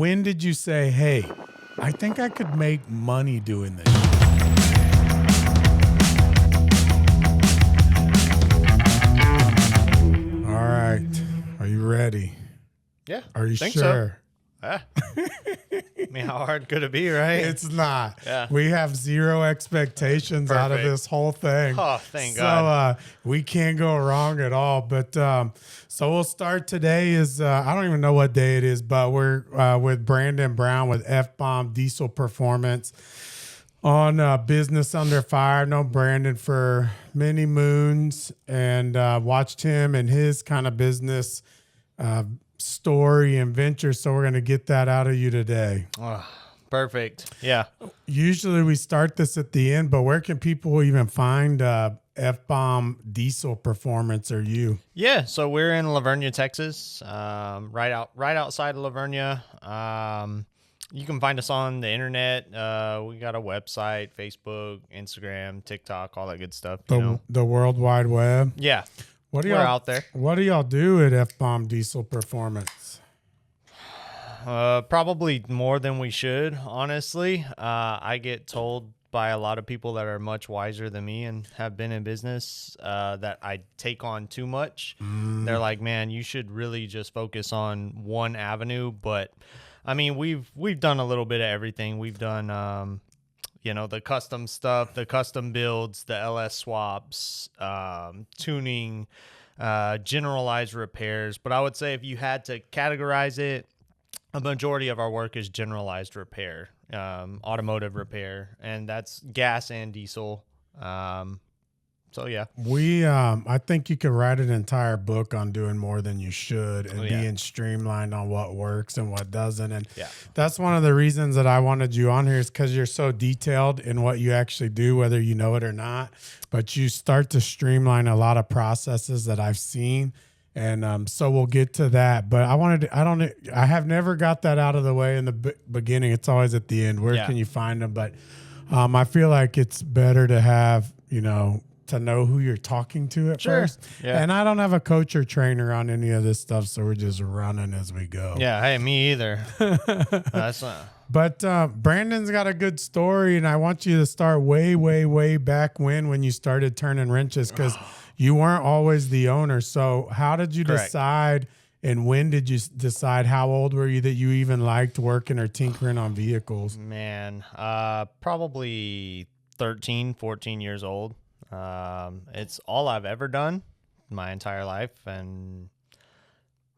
When did you say, hey, I think I could make money doing this? All right. Are you ready? Yeah. Are you think sure? So. I mean, how hard could it be, right? It's not. Yeah. We have zero expectations out of this whole thing. Oh, thank God. So we can't go wrong at all. But so we'll start today is, I don't even know what day it is, but we're with Brandon Brown with F-Bomb Diesel Performance on Business Under Fire. Know Brandon for many moons and watched him and his kind of business story and venture. So we're going to get that out of you today. Oh, perfect. Yeah. Usually we start this at the end, but where can people even find F-Bomb Diesel Performance or you? Yeah. So we're in Lavernia, Texas, right outside of Lavernia. You can find us on the internet. We got a website, Facebook, Instagram, TikTok, all that good stuff. The World Wide Web. Yeah. We're out there. What do y'all do at F-Bomb Diesel Performance? Probably more than we should, honestly. I get told by a lot of people that are much wiser than me and have been in business that I take on too much. They're like, man, you should really just focus on one avenue. But I mean, we've done a little bit of everything. We've done the custom stuff, the custom builds, the LS swaps, tuning, generalized repairs. But I would say if you had to categorize it, a majority of our work is generalized repair, automotive repair, and that's gas and diesel. So yeah, I think you could write an entire book on doing more than you should and being streamlined on what works and what doesn't. And that's one of the reasons that I wanted you on here is because you're so detailed in what you actually do, whether you know it or not, but you start to streamline a lot of processes that I've seen. And so we'll get to that, but I have never got that out of the way in the beginning. It's always at the end. Where can you find them? But I feel like it's better to have, to know who you're talking to at first. Yeah. And I don't have a coach or trainer on any of this stuff, so we're just running as we go. Yeah, hey, me either. That's not. But Brandon's got a good story, and I want you to start way, way, way back when you started turning wrenches, because you weren't always the owner. So how did you decide, and when did you decide? How old were you that you even liked working or tinkering on vehicles? Man, probably 13, 14 years old. It's all I've ever done my entire life, and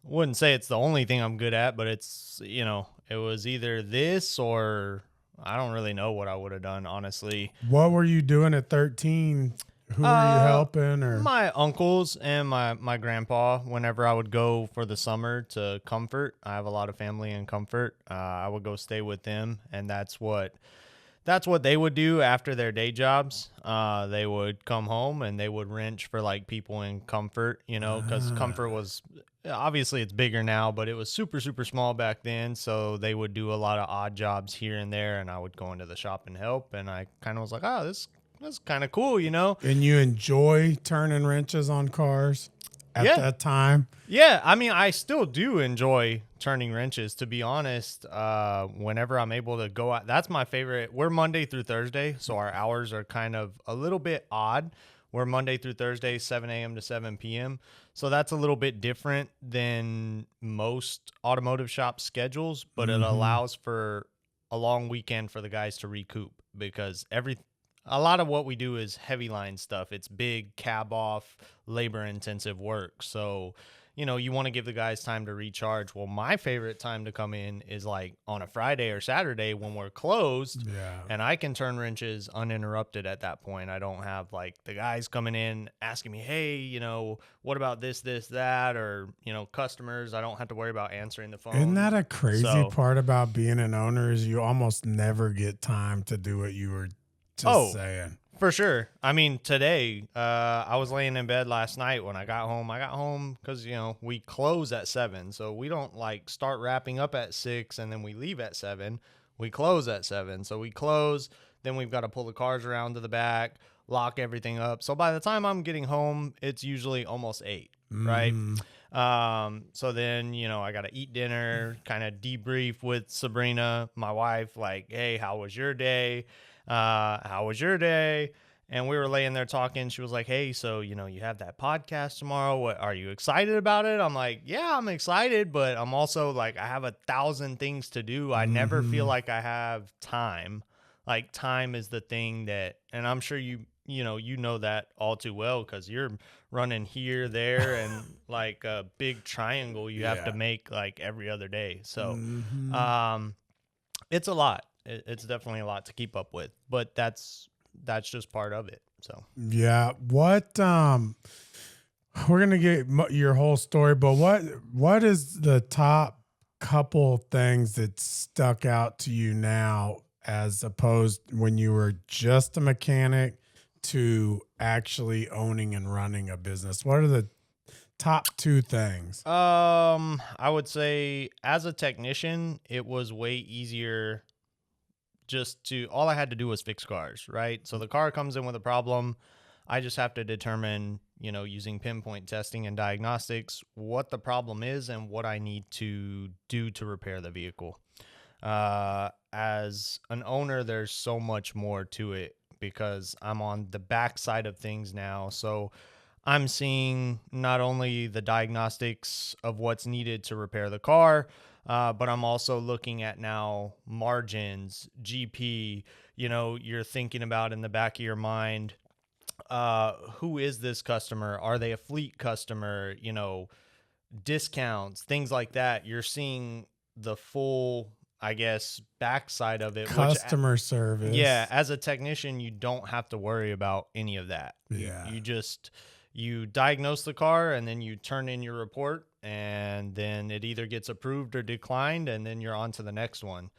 wouldn't say it's the only thing I'm good at, but it's, it was either this or I don't really know what I would have done, honestly. What were you doing at 13? Who were you helping? Or my uncles and my grandpa, whenever I would go for the summer to Comfort. I have a lot of family in Comfort. I would go stay with them, and that's what they would do after their day jobs. They would come home and they would wrench for like people in Comfort, because Comfort was, obviously it's bigger now, but it was super, super small back then. So they would do a lot of odd jobs here and there, and I would go into the shop and help. And I kind of was like, that's kind of cool, And you enjoy turning wrenches on cars at that time? Yeah, I mean, I still do enjoy turning wrenches, to be honest. Whenever I'm able to go out, that's my favorite. We're Monday through Thursday, so our hours are kind of a little bit odd. We're Monday through Thursday, 7 a.m. to 7 p.m. So that's a little bit different than most automotive shop schedules, but it allows for a long weekend for the guys to recoup, because a lot of what we do is heavy line stuff. It's big, cab off, labor intensive work. So, you want to give the guys time to recharge. Well, my favorite time to come in is like on a Friday or Saturday when we're closed, and I can turn wrenches uninterrupted at that point. I don't have like the guys coming in asking me, hey, what about this, that, or, customers. I don't have to worry about answering the phone. Isn't that a crazy part about being an owner is you almost never get time to do what you were saying. For sure. I mean, today, I was laying in bed last night when I got home because, we close at 7. So we don't like start wrapping up at 6 and then we leave at 7. We close at 7. So we close, then we've got to pull the cars around to the back, lock everything up. So by the time I'm getting home, it's usually almost 8, right? So then, I got to eat dinner, kind of debrief with Sabrina, my wife, like, hey, how was your day? How was your day? And we were laying there talking. She was like, hey, so, you have that podcast tomorrow. What, are you excited about it? I'm like, yeah, I'm excited, but I'm also like, I have 1,000 things to do. I never feel like I have time. Like, time is the thing that, and I'm sure you know that all too well, because you're running here, there, and like a big triangle you have to make like every other day. So, it's a lot. It's definitely a lot to keep up with, but that's just part of it. So yeah, what we're gonna get your whole story, but what is the top couple things that stuck out to you now, as opposed when you were just a mechanic to actually owning and running a business? What are the top two things? I would say as a technician, it was way easier. All I had to do was fix cars, right? So the car comes in with a problem. I just have to determine, using pinpoint testing and diagnostics, what the problem is and what I need to do to repair the vehicle. As an owner, there's so much more to it because I'm on the back side of things now. So I'm seeing not only the diagnostics of what's needed to repair the car, but I'm also looking at now margins, GP, you're thinking about in the back of your mind, who is this customer? Are they a fleet customer? Discounts, things like that. You're seeing the full, I guess, backside of it. Customer service. Yeah. As a technician, you don't have to worry about any of that. Yeah. You diagnose the car and then you turn in your report, and then it either gets approved or declined, and then you're on to the next one.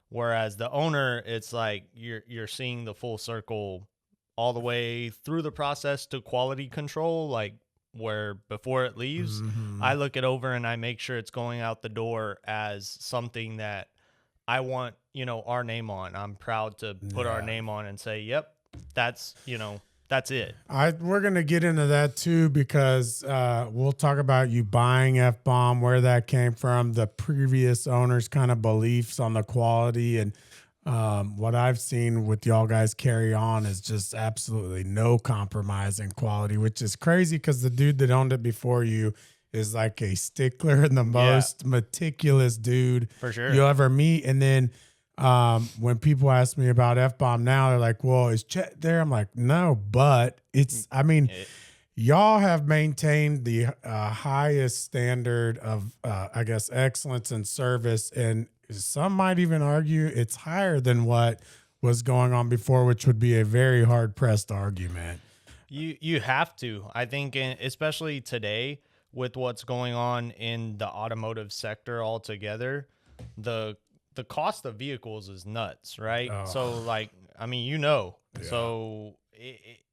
Whereas the owner, it's like you're seeing the full circle all the way through the process to quality control, like where before it leaves, I look it over and I make sure it's going out the door as something that I want, our name on. I'm proud to put our name on and say, yep, that's it. We're going to get into that too, because we'll talk about you buying F-Bomb, where that came from, the previous owner's kind of beliefs on the quality. And what I've seen with y'all guys carry on is just absolutely no compromise in quality, which is crazy because the dude that owned it before you is like a stickler and the most meticulous dude for sure you'll ever meet. And then when people ask me about F-Bomb now, they're like, well, is Chet there? I'm like, no, but y'all have maintained the highest standard of, I guess, excellence and service. And some might even argue it's higher than what was going on before, which would be a very hard pressed argument. You have to, I think, especially today with what's going on in the automotive sector altogether, the cost of vehicles is nuts, right? Oh. So so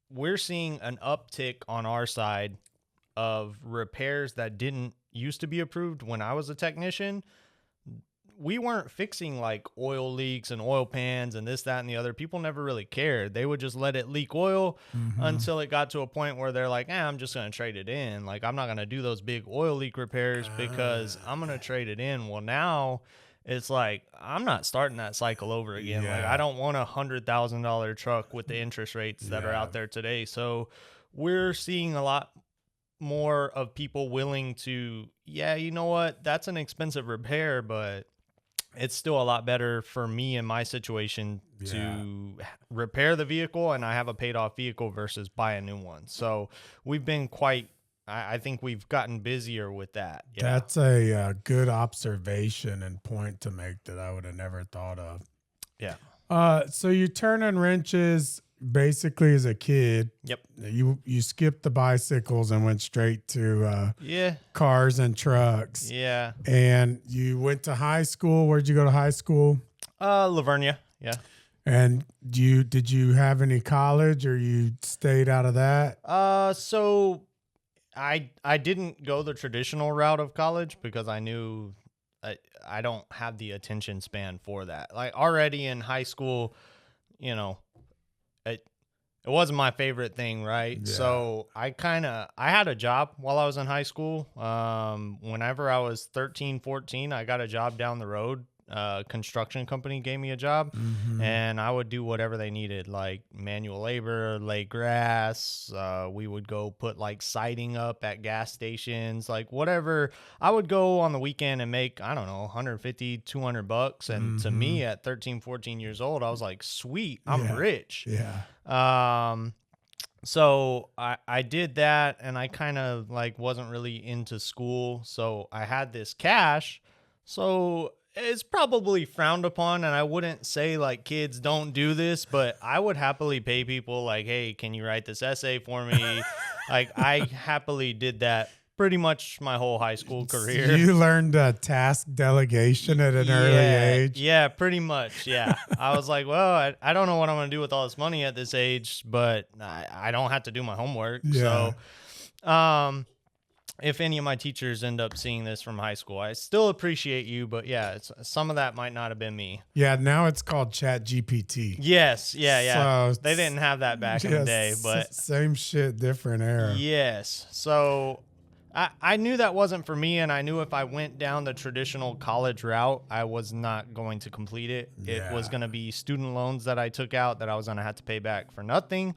we're seeing an uptick on our side of repairs that didn't used to be approved when I was a technician. We weren't fixing like oil leaks and oil pans and this, that, and the other. People never really cared. They would just let it leak oil until it got to a point where they're like, I'm just going to trade it in. Like, I'm not going to do those big oil leak repairs because I'm going to trade it in. Well, now it's like, I'm not starting that cycle over again. Yeah. Like, I don't want $100,000 truck with the interest rates that are out there today. So we're seeing a lot more of people willing to, you know what? That's an expensive repair, but it's still a lot better for me in my situation to repair the vehicle and I have a paid off vehicle versus buy a new one. So we've been I think we've gotten busier with that. That's a good observation and point to make that I would have never thought of. Yeah. So you turning wrenches basically as a kid. Yep. You skipped the bicycles and went straight to cars and trucks. Yeah. And you went to high school. Where'd you go to high school? Lavernia. Yeah. And did you have any college, or you stayed out of that? So I didn't go the traditional route of college because I knew I don't have the attention span for that. Like already in high school, it wasn't my favorite thing, right? Yeah. So I had a job while I was in high school. Whenever I was 13, 14, I got a job down the road. Construction company gave me a job, and I would do whatever they needed, like manual labor, lay grass. We would go put like siding up at gas stations, like whatever. I would go on the weekend and make, I don't know, 150, $200. And to me at 13, 14 years old, I was like, sweet, I'm rich. Yeah. So I did that, and I kind of like wasn't really into school. So I had this cash. So it's probably frowned upon, and I wouldn't say like kids don't do this, but I would happily pay people like, hey, can you write this essay for me? Like I happily did that pretty much my whole high school career. You learned task delegation at an early age. Yeah, pretty much. Yeah. I was like, well, I don't know what I'm going to do with all this money at this age, but I don't have to do my homework. Yeah. So, if any of my teachers end up seeing this from high school, I still appreciate you, but yeah, some of that might not have been me. Yeah, now it's called Chat GPT. Yes, yeah. So they didn't have that back in the day, but same shit, different era. Yes. So I knew that wasn't for me, and I knew if I went down the traditional college route, I was not going to complete it. Yeah. It was going to be student loans that I took out that I was going to have to pay back for nothing.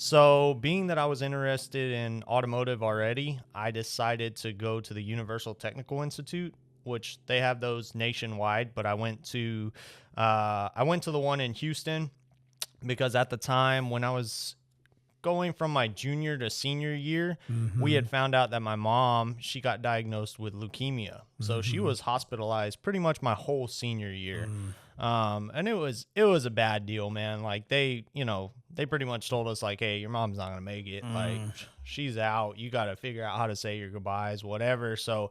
So being that I was interested in automotive already, I decided to go to the Universal Technical Institute, which they have those nationwide, but I went to the one in Houston because at the time when I was going from my junior to senior year, we had found out that my mom, she got diagnosed with leukemia. So she was hospitalized pretty much my whole senior year. And it was a bad deal, man. Like they pretty much told us like, hey, your mom's not going to make it. Like she's out. You got to figure out how to say your goodbyes, whatever. So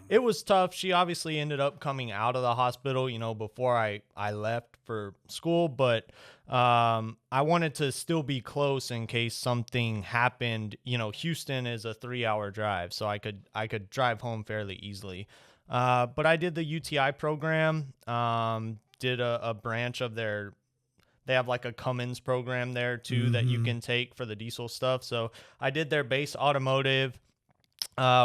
it was tough. She obviously ended up coming out of the hospital, before I left for school, but I wanted to still be close in case something happened. Houston is a 3-hour drive, so I could drive home fairly easily. But I did the UTI program, did a branch of they have like a Cummins program there too that you can take for the diesel stuff. So I did their base automotive,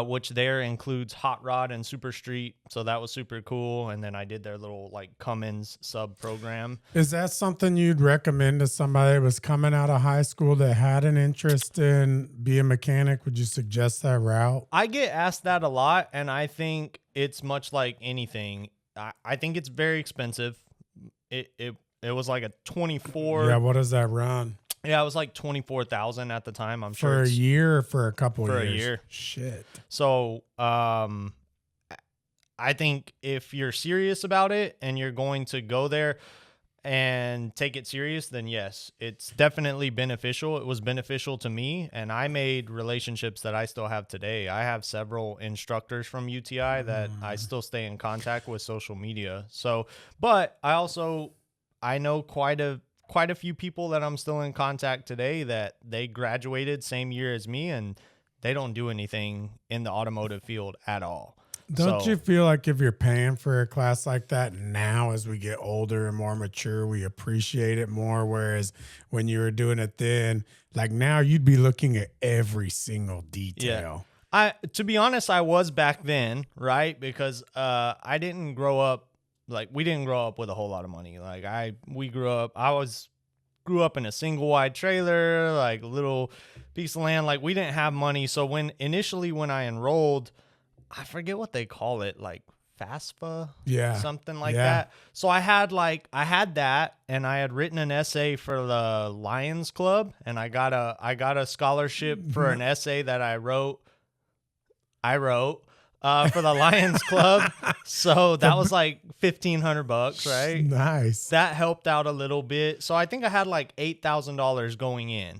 which there includes hot rod and super street. So that was super cool. And then I did their little like Cummins sub program. Is that something you'd recommend to somebody that was coming out of high school that had an interest in being a mechanic? Would you suggest that route? I get asked that a lot, and I think it's much like anything. I think it's very expensive. It was like a 24. Yeah, what does that run? Yeah, it was like 24,000 at the time. I'm sure for a year or for a couple for years. For a year. Shit. So, I think if you're serious about it and you're going to go there and take it serious, then yes, it's definitely beneficial. It was beneficial to me, and I made relationships that I still have today. I have several instructors from UTI that I still stay in contact with social media. So, but I know quite a few people that I'm still in contact today that they graduated same year as me, and they don't do anything in the automotive field at all. Don't you feel like if you're paying for a class like that now, as we get older and more mature, we appreciate it more? Whereas when you were doing it then, like now you'd be looking at every single detail. Yeah. To be honest, I was back then, right? Because I didn't grow up, like we didn't grow up with a whole lot of money. Like I grew up in a single wide trailer, like a little piece of land. Like we didn't have money. So when I enrolled, I forget what they call it, like FAFSA, something like that. So I had that, and I had written an essay for the Lions Club, and I got a scholarship for an essay that I wrote for the Lions Club. So that was like $1,500, right? Nice. That helped out a little bit. So I think I had like $8,000 going in.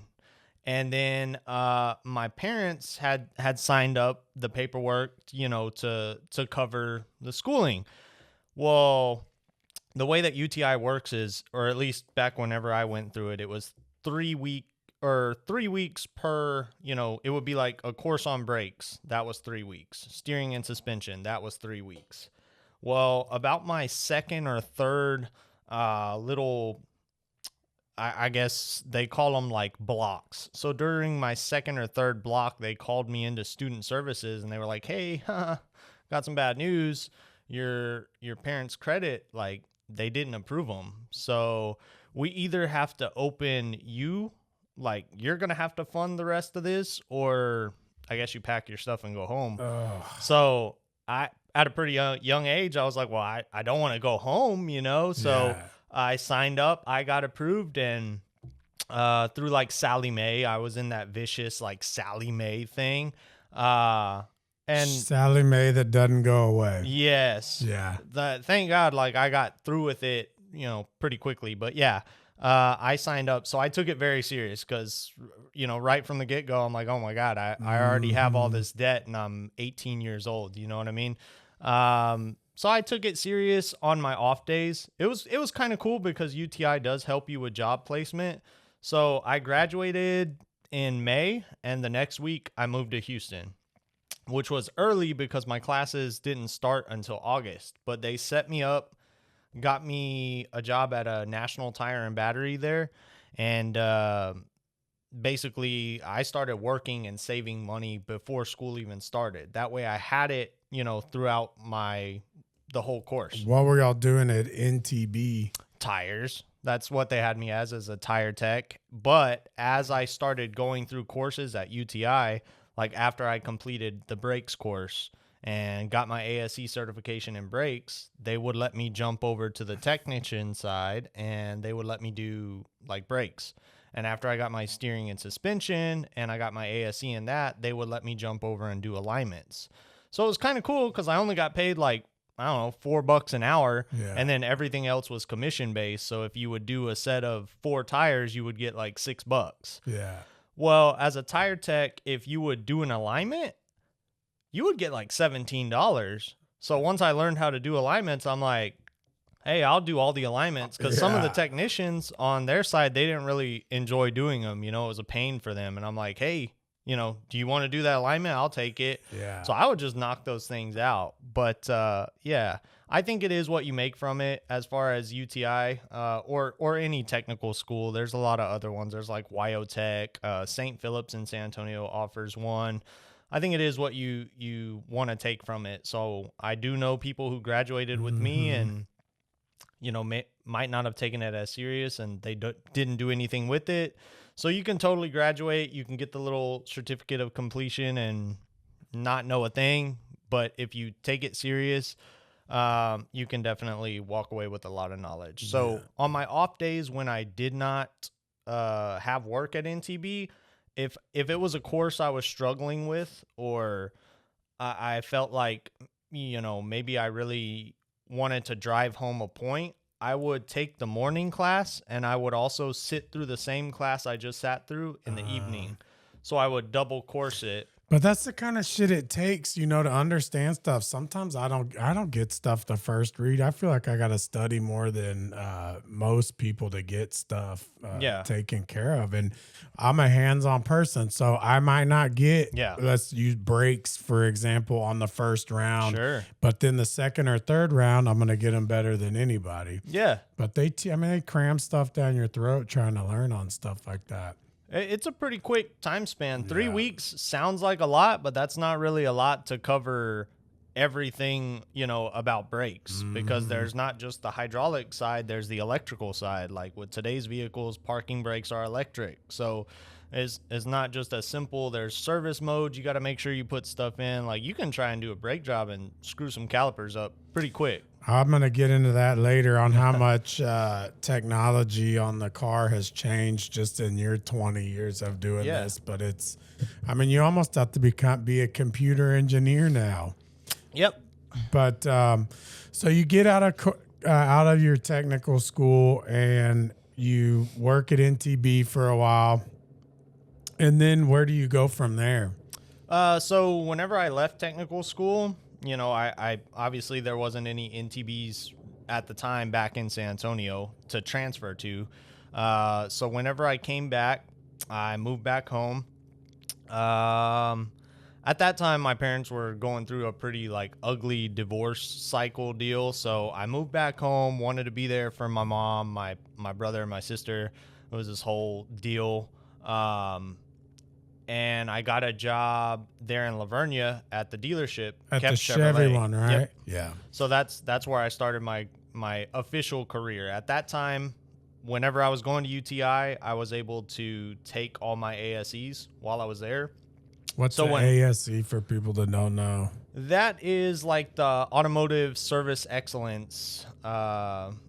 And then my parents had signed up the paperwork, to cover the schooling. Well, the way that UTI works is, or at least back whenever I went through it, it was 3 weeks per, it would be like a course on brakes. That was 3 weeks. Steering and suspension. That was 3 weeks. Well, about my second or third little I guess they call them like blocks. So during my second or third block, they called me into student services and they were like, "Hey, got some bad news. Your parents' credit, like they didn't approve them. So we either have to open you, like you're going to have to fund the rest of this, or I guess you pack your stuff and go home." So at a pretty young age, I was like, well, I don't want to go home, you know? So I signed up, I got approved, and through like Sally Mae, I was in that vicious like Sally Mae thing. And Sally Mae that doesn't go away. Yes. Yeah. Thank God, like I got through with it, you know, pretty quickly. But yeah, I signed up. So I took it very serious because, you know, right from the get go, I'm like, oh my God, I already have all this debt and I'm 18 years old. You know what I mean? So I took it serious on my off days. It was kind of cool because UTI does help you with job placement. So I graduated in May, and the next week I moved to Houston, which was early because my classes didn't start until August. But they set me up, got me a job at a National Tire and Battery there, and basically I started working and saving money before school even started. That way I had it, you know, throughout the whole course. What were y'all doing at NTB? Tires. That's what they had me as a tire tech. But as I started going through courses at UTI, like after I completed the brakes course and got my ASE certification in brakes, they would let me jump over to the technician side and they would let me do like brakes. And after I got my steering and suspension and I got my ASE in that, they would let me jump over and do alignments. So it was kind of cool because I only got paid like, I don't know, $4 an hour. Yeah. And then everything else was commission based. So if you would do a set of 4 tires, you would get like $6. Yeah. Well, as a tire tech, if you would do an alignment, you would get like $17. So once I learned how to do alignments, I'm like, hey, I'll do all the alignments, because some of the technicians on their side, they didn't really enjoy doing them. You know, it was a pain for them. And I'm like, hey, you know, do you want to do that alignment? I'll take it. Yeah. So I would just knock those things out. But yeah, I think it is what you make from it as far as UTI or any technical school. There's a lot of other ones. There's like WyoTech, St. Philip's in San Antonio offers one. I think it is what you want to take from it. So I do know people who graduated with me and, you know, might not have taken it as serious and they didn't do anything with it. So you can totally graduate. You can get the little certificate of completion and not know a thing. But if you take it serious, you can definitely walk away with a lot of knowledge. So on my off days when I did not have work at NTB, if it was a course I was struggling with, or I felt like, you know, maybe I really wanted to drive home a point, I would take the morning class and I would also sit through the same class I just sat through in the evening. So I would double course it. But that's the kind of shit it takes, you know, to understand stuff. Sometimes I don't get stuff the first read. I feel like I got to study more than most people to get stuff taken care of. And I'm a hands-on person, so I might not get, let's use brakes, for example, on the first round. Sure. But then the second or third round, I'm going to get them better than anybody. Yeah. But they cram stuff down your throat trying to learn on stuff like that. It's a pretty quick time span. 3 weeks sounds like a lot, but that's not really a lot to cover everything, you know, about brakes, because there's not just the hydraulic side, there's the electrical side. Like with today's vehicles, parking brakes are electric. So it's not just as simple. There's service modes. You got to make sure you put stuff in. Like you can try and do a brake job and screw some calipers up pretty quick. I'm going to get into that later on how much technology on the car has changed just in your 20 years of doing this. But it's, I mean, you almost have to be a computer engineer now. Yep. But so you get out of your technical school and you work at NTB for a while. And then where do you go from there? So whenever I left technical school, you know, I obviously there wasn't any NTBs at the time back in San Antonio to transfer to. So whenever I came back, I moved back home. At that time, my parents were going through a pretty like ugly divorce cycle deal. So I moved back home, wanted to be there for my mom, my brother, and my sister. It was this whole deal. And I got a job there in Lavernia at the dealership. At the Chevy Chevrolet. one, right? Yep. Yeah. So that's where I started my official career. At that time, whenever I was going to UTI, I was able to take all my ASEs while I was there. What's the ASE for people that don't know? That is like the Automotive Service Excellence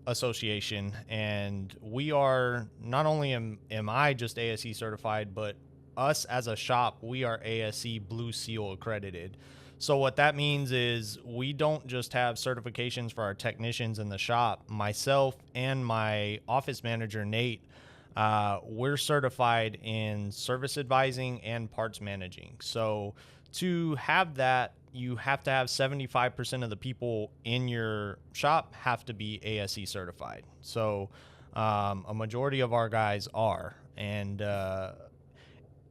Association. And we are, not only am I just ASE certified, but us as a shop, we are ASE Blue Seal accredited. So what that means is we don't just have certifications for our technicians in the shop. Myself and my office manager, Nate, we're certified in service advising and parts managing. So to have that, you have to have 75% of the people in your shop have to be ASE certified. So a majority of our guys are. And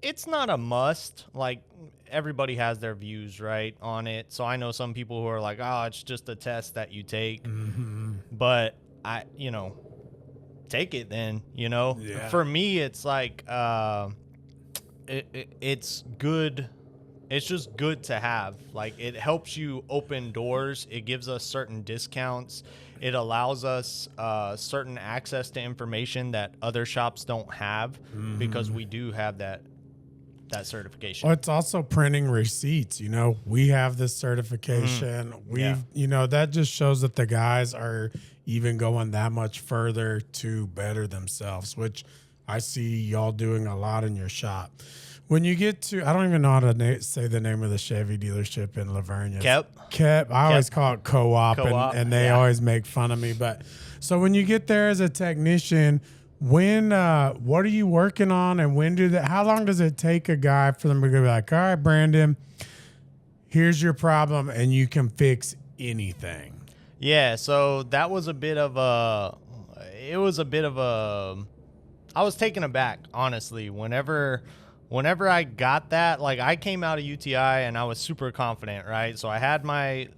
it's not a must. Like, everybody has their views, right, on it. So I know some people who are like, oh, it's just a test that you take. Mm-hmm. But take it then, Yeah. For me, it's like it's good. It's just good to have. Like, it helps you open doors. It gives us certain discounts. It allows us certain access to information that other shops don't have, because we do have that certification. Well, it's also printing receipts. We have this certification. That just shows that the guys are even going that much further to better themselves, which I see y'all doing a lot in your shop. When you get to, I don't even know how to say the name of the Chevy dealership in Lavernia. Kep. I always call it Co-op. And they always make fun of me. But so when you get there as a technician, what are you working on, and how long does it take a guy for them to be like, all right, Brandon, here's your problem, and you can fix anything? Yeah, so that was I was taken aback, honestly, whenever I got that. Like, I came out of UTI and I was super confident, right? So I had my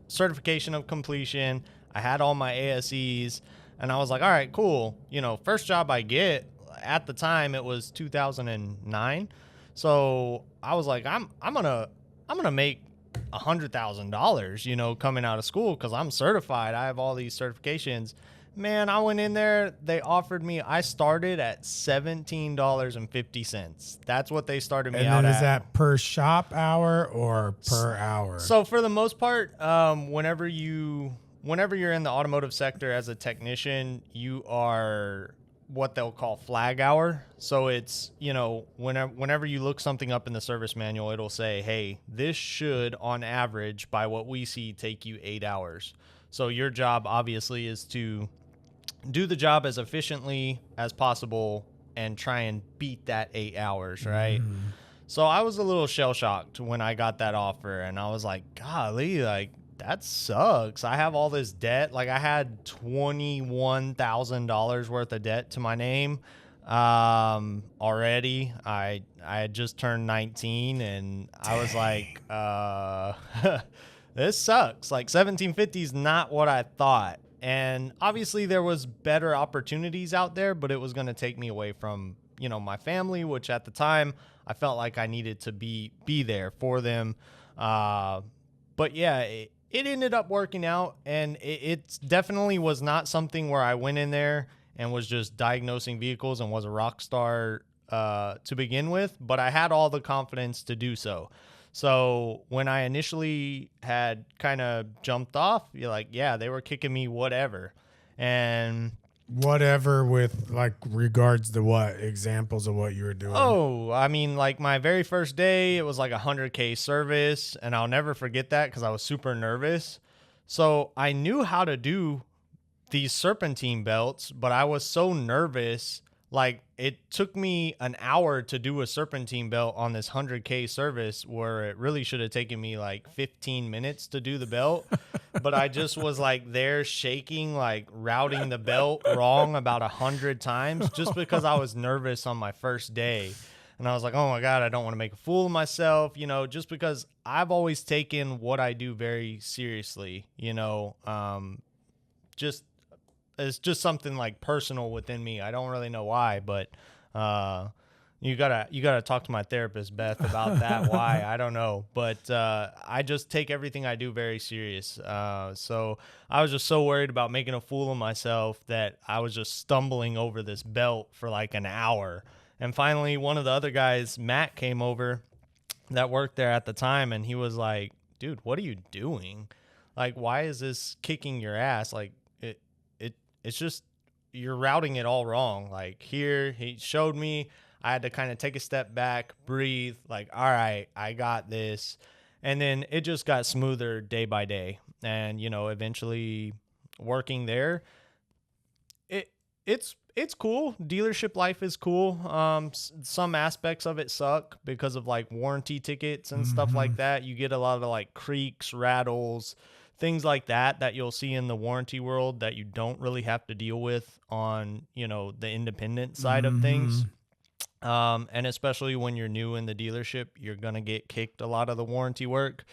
certification of completion, I had all my ASEs, and I was like, all right, cool. First job I get, at the time it was 2009. So I was like, I'm gonna make $100,000, coming out of school, because I'm certified. I have all these certifications. Man, I went in there. They offered me. I started at $17.50. That's what they started me out at. Is that per shop hour or per hour? So for the most part, whenever you're in the automotive sector as a technician, you are what they'll call flag hour. So it's, whenever you look something up in the service manual, it'll say, hey, this should, on average, by what we see, take you 8 hours. So your job obviously is to do the job as efficiently as possible and try and beat that 8 hours, right? So I was a little shell-shocked when I got that offer, and I was like, golly, like, that sucks. I have all this debt. Like, I had $21,000 worth of debt to my name already. I had just turned 19, and I was like, this sucks. Like, $1,750 is not what I thought. And obviously there was better opportunities out there, but it was going to take me away from, my family, which at the time I felt like I needed to be there for them. But yeah, it ended up working out, and it definitely was not something where I went in there and was just diagnosing vehicles and was a rock star to begin with, but I had all the confidence to do so. So when I initially had kind of jumped off, you're like, yeah, they were kicking me whatever. And whatever with like regards to what examples of what you were doing? Oh, I mean, like my very first day, it was like 100K service, and I'll never forget that because I was super nervous. So I knew how to do these serpentine belts, but I was so nervous. Like, it took me an hour to do a serpentine belt on this 100K service, where it really should have taken me like 15 minutes to do the belt. But I just was like there shaking, like routing the belt wrong about 100 times just because I was nervous on my first day. And I was like, oh my God, I don't want to make a fool of myself, just because I've always taken what I do very seriously, just it's just something like personal within me. I don't really know why, but you gotta talk to my therapist, Beth, about that. Why? I don't know, but I just take everything I do very serious. So I was just so worried about making a fool of myself that I was just stumbling over this belt for like an hour. And finally, one of the other guys, Matt, came over that worked there at the time, and he was like, "Dude, what are you doing? Like, why is this kicking your ass? Like, it's just you're routing it all wrong." Like, here, he showed me. I had to kind of take a step back, breathe, like, all right, I got this. And then it just got smoother day by day. And, eventually working there, it's cool. Dealership life is cool. Some aspects of it suck because of like warranty tickets and stuff like that. You get a lot of like creaks, rattles, things like that you'll see in the warranty world that you don't really have to deal with on, the independent side of things. And especially when you're new in the dealership, you're going to get kicked a lot of the warranty work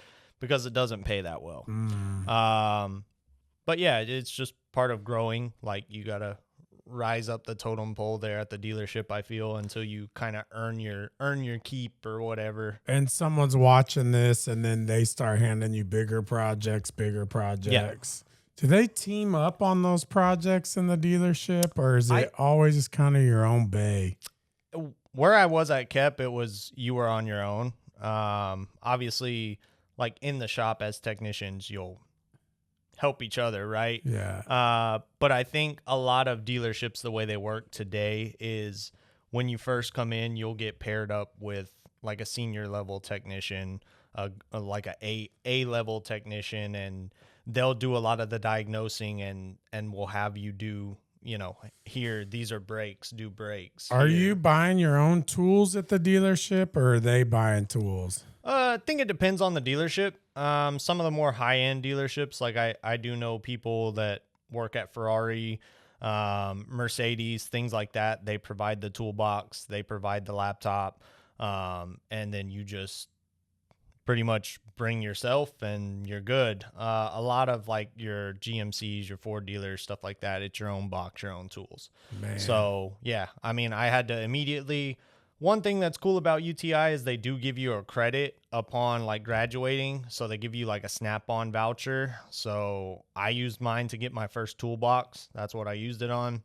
because it doesn't pay that well. But yeah, it's just part of growing. Like, you got to rise up the totem pole there at the dealership, I feel, until you kind of earn your keep or whatever. And someone's watching this and then they start handing you bigger projects. Yeah. Do they team up on those projects in the dealership, or is it always just kind of your own bay? Where I was at KEP, it was you were on your own. Obviously, like in the shop as technicians, you'll help each other, right? Yeah. But I think a lot of dealerships, the way they work today is when you first come in, you'll get paired up with like a senior level technician, like a level technician, and they'll do a lot of the diagnosing and will have you do, here, these are brakes, do brakes. Are you buying your own tools at the dealership, or are they buying tools? I think it depends on the dealership. Some of the more high-end dealerships, like I do know people that work at Ferrari, Mercedes, things like that. They provide the toolbox, they provide the laptop, and then you just pretty much bring yourself and you're good. A lot of like your GMCs, your Ford dealers, stuff like that, it's your own box, your own tools. Man. So yeah, I mean, I had to immediately, one thing that's cool about UTI is they do give you a credit upon like graduating. So they give you like a Snap-on voucher. So I used mine to get my first toolbox. That's what I used it on,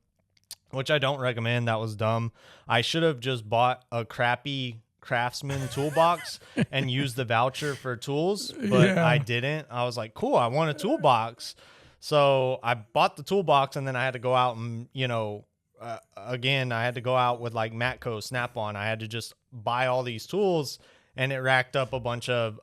which I don't recommend. That was dumb. I should have just bought a crappy Craftsman toolbox and use the voucher for tools, but I didn't. I was like, cool, I want a toolbox. So I bought the toolbox, and then I had to go out and, again, I had to go out with like Matco, Snap-on. I had to just buy all these tools, and it racked up a bunch of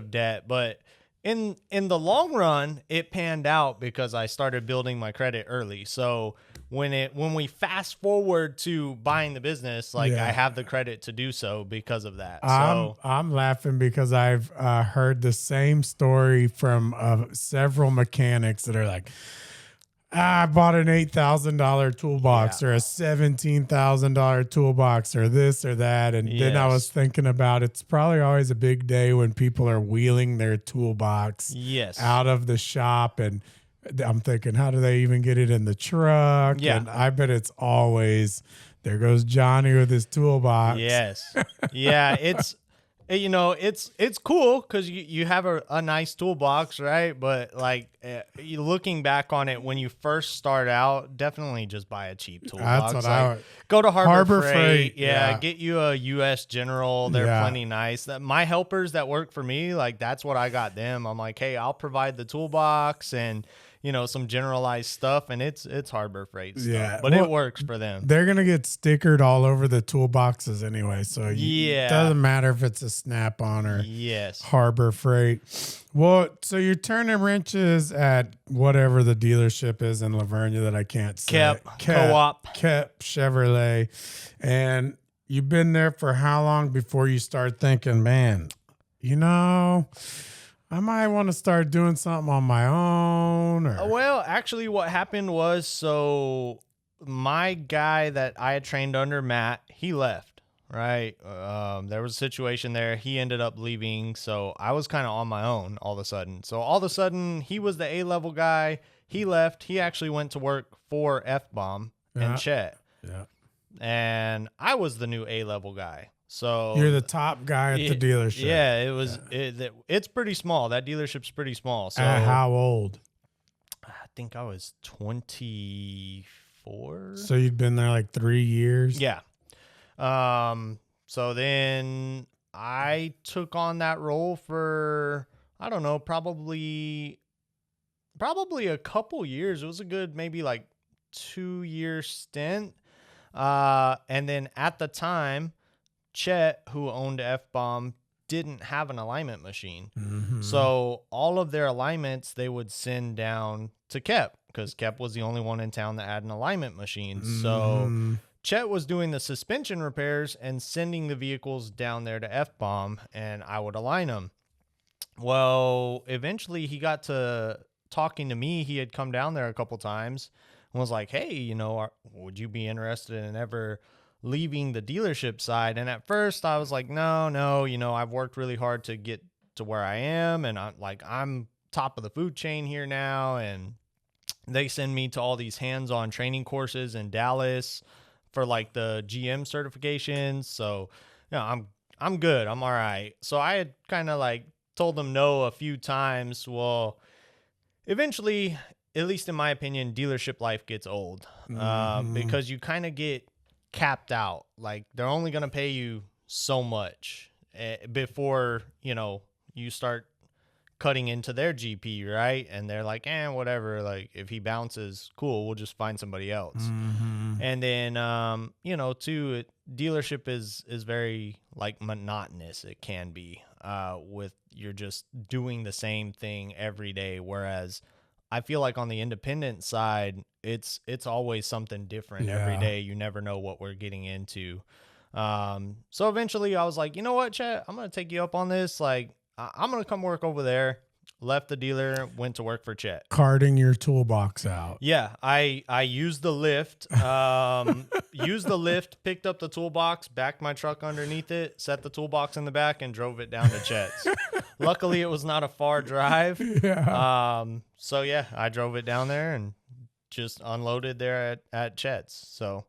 debt. But in the long run, it panned out because I started building my credit early. So when we fast forward to buying the business, like I have the credit to do so because of that. So I'm laughing because I've heard the same story from several mechanics that are like, I bought an $8,000 toolbox or a $17,000 toolbox or this or that. And then I was thinking about, it's probably always a big day when people are wheeling their toolbox out of the shop. And I'm thinking, how do they even get it in the truck? Yeah. And I bet it's always, there goes Johnny with his toolbox. Yes. Yeah. It's cool because you have a nice toolbox, right? But like you looking back on it, when you first start out, definitely just buy a cheap toolbox. That's what go to Harbor Freight. Yeah. Get you a US General. They're plenty nice. My helpers that work for me, like that's what I got them. I'm like, hey, I'll provide the toolbox and some generalized stuff, and it's Harbor Freight stuff, but it works for them. They're going to get stickered all over the toolboxes anyway, so it doesn't matter if it's a Snap-on or Harbor Freight. Well, so you're turning wrenches at whatever the dealership is in Lavernia that I can't say. Co-op. KEP Chevrolet. And you've been there for how long before you start thinking, man, I might want to start doing something on my own? Well, actually what happened was, so my guy that I had trained under, Matt, he left, right? There was a situation there. He ended up leaving, so I was kind of on my own all of a sudden. So all of a sudden, he was the A-level guy. he left. He actually went to work for F-Bomb and Chet. Yeah. And I was the new A-level guy. So you're the top guy at the dealership. Yeah, it was. Yeah. It's pretty small. That dealership's pretty small. So how old? I think I was 24. So you'd been there like 3 years. Yeah. So then I took on that role for, I don't know, probably a couple years. It was a good maybe like 2-year stint. And then at the time, Chet, who owned F-Bomb, didn't have an alignment machine. Mm-hmm. So all of their alignments they would send down to Kep, because Kep was the only one in town that had an alignment machine. Mm-hmm. So Chet was doing the suspension repairs and sending the vehicles down there to F-Bomb, and I would align them. Well, eventually he got to talking to me. He had come down there a couple times and was like, hey, you know, would you be interested in ever leaving the dealership side? And at first I was like, no, you know, I've worked really hard to get to where I am, and I'm top of the food chain here now, and they send me to all these hands-on training courses in Dallas for like the GM certifications. So, you know, I'm good. I'm all right. So I had kind of like told them no a few times. Well, eventually, at least in my opinion, dealership life gets old, because you kind of get capped out. Like they're only going to pay you so much before, you know, you start cutting into their GP, right? And they're like, whatever. Like if he bounces, cool, we'll just find somebody else. Mm-hmm. And then, you know, too, dealership is very like monotonous. It can be, with you're just doing the same thing every day. Whereas I feel like on the independent side, it's always something different every day. You never know what we're getting into. So eventually I was like, you know what, Chet, I'm going to take you up on this. Like, I'm going to come work over there. Left the dealer, went to work for Chet. Carting your toolbox out. Yeah, I used the lift, picked up the toolbox, backed my truck underneath it, set the toolbox in the back, and drove it down to Chet's. Luckily, it was not a far drive. Yeah. So yeah, I drove it down there and just unloaded there at Chet's. So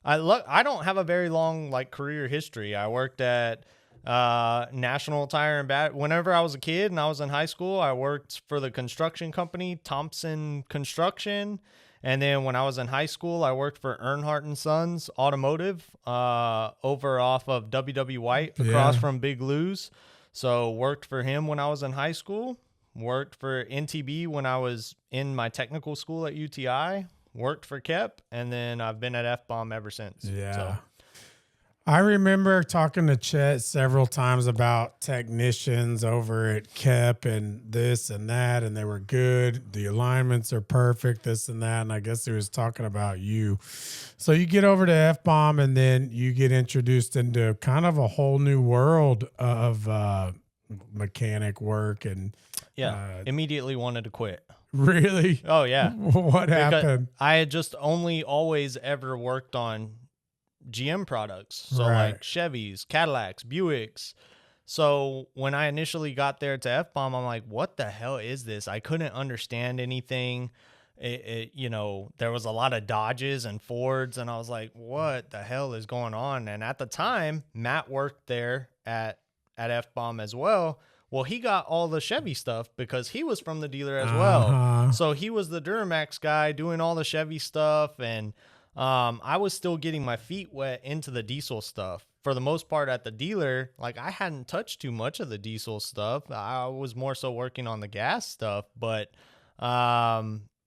I don't have a very long like career history. I worked at National Tire and Bat. Whenever I was a kid and I was in high school, I worked for the construction company, Thompson Construction. And then when I was in high school, I worked for Earnhardt and Sons Automotive, over off of W.W. White across from Big Lou's. So worked for him when I was in high school, worked for NTB when I was in my technical school at UTI, worked for Kep, and then I've been at F-Bomb ever since. Yeah. So. I remember talking to Chet several times about technicians over at Kep and this and that, and they were good. The alignments are perfect, this and that. And I guess he was talking about you. So you get over to F-Bomb, and then you get introduced into kind of a whole new world of mechanic work. And immediately wanted to quit. Really? Oh, yeah. What happened? I had just always ever worked on GM products. So like Chevys, Cadillacs, Buicks. So when I initially got there to F-Bomb, I'm like, what the hell is this? I couldn't understand anything. You know, there was a lot of Dodges and Fords, and I was like, what the hell is going on? And at the time, Matt worked there at F-Bomb as well. Well, he got all the Chevy stuff because he was from the dealer as well. So he was the Duramax guy doing all the Chevy stuff, and I was still getting my feet wet into the diesel stuff. For the most part at the dealer, like I hadn't touched too much of the diesel stuff. I was more so working on the gas stuff, but I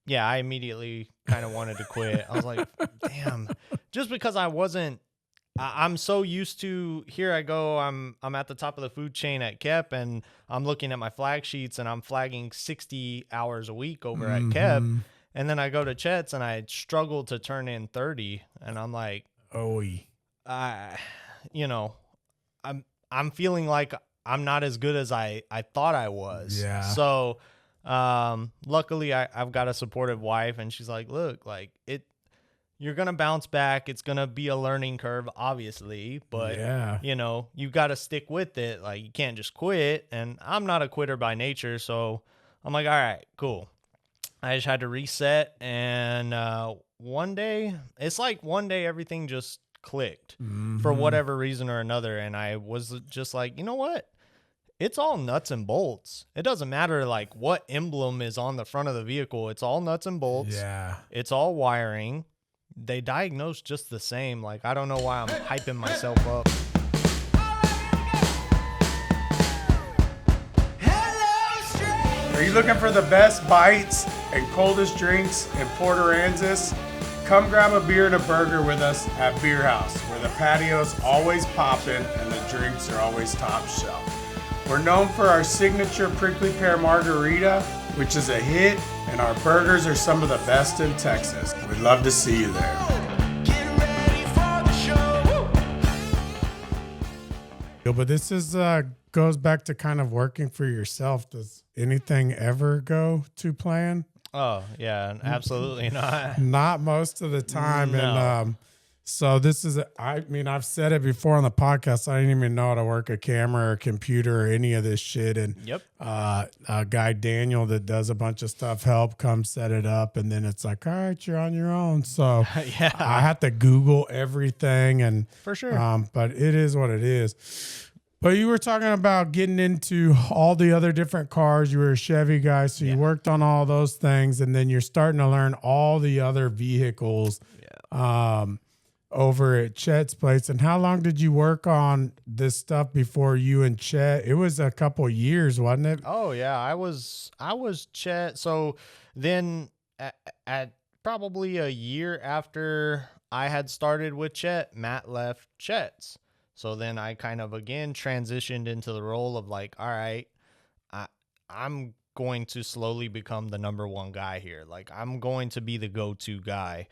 immediately kind of wanted to quit. I was like, damn, just because I'm so used to, here I go, I'm at the top of the food chain at Kep, and I'm looking at my flag sheets and I'm flagging 60 hours a week over at Kep. And then I go to Chet's and I struggle to turn in 30, and I'm like, you know, I'm feeling like I'm not as good as I thought I was. Yeah. So, luckily I've got a supportive wife, and she's like, look, like you're going to bounce back. It's going to be a learning curve, obviously, but you know, you got to stick with it. Like you can't just quit, and I'm not a quitter by nature. So I'm like, all right, cool. I just had to reset, and one day everything just clicked for whatever reason or another, and I was just like, you know what? It's all nuts and bolts. It doesn't matter like what emblem is on the front of the vehicle. It's all nuts and bolts. Yeah. It's all wiring. They diagnose just the same. Like, I don't know why I'm hyping myself up. Are you looking for the best bites and coldest drinks in Port Aransas? Come grab a beer and a burger with us at BierHaus, where the patio's always popping and the drinks are always top shelf. We're known for our signature prickly pear margarita, which is a hit, and our burgers are some of the best in Texas. We'd love to see you there. But this is goes back to kind of working for yourself. Does anything ever go to plan? Oh, yeah, absolutely not. Not most of the time. No. And so this is, I mean, I've said it before on the podcast. I didn't even know how to work a camera or computer or any of this shit. And Yep. A guy, Daniel, that does a bunch of stuff, come set it up. And then it's like, all right, you're on your own. So Yeah. I have to Google everything. And For sure. but it is what it is. But you were talking about getting into all the other different cars. You were a Chevy guy, so you worked on all those things, and then you're starting to learn all the other vehicles over at Chet's place. And how long did you work on this stuff before you and Chet? It was a couple years, wasn't it? Oh yeah, I was Chet. So then at probably a year after I had started with Chet, Matt left Chet's. So then I kind of again transitioned into the role of like, all right, I'm going to slowly become the number one guy here. Like, I'm going to be the go-to guy.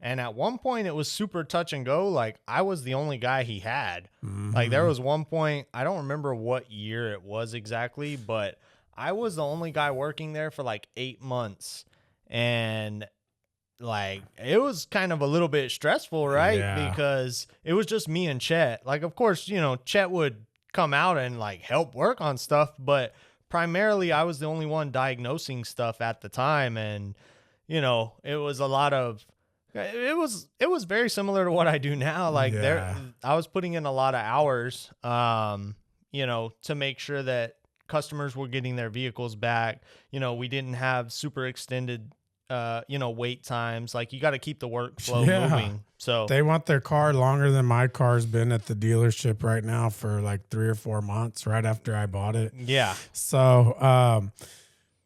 And at one point it was super touch and go. Like, I was the only guy he had. Like, there was one point, I don't remember what year it was exactly, but I was the only guy working there for like 8 months. And like, it was kind of a little bit stressful, right? Yeah. Because it was just me and Chet. Like, of course, you know, Chet would come out and like help work on stuff, but primarily I was the only one diagnosing stuff at the time. And, you know, it was a lot of, it was very similar to what I do now. Like, I was putting in a lot of hours, you know, to make sure that customers were getting their vehicles back. You know, we didn't have super extended you know, wait times. Like, you got to keep the workflow moving. So they want their car longer than my car's been at the dealership right now for like 3 or 4 months right after I bought it. Yeah. So,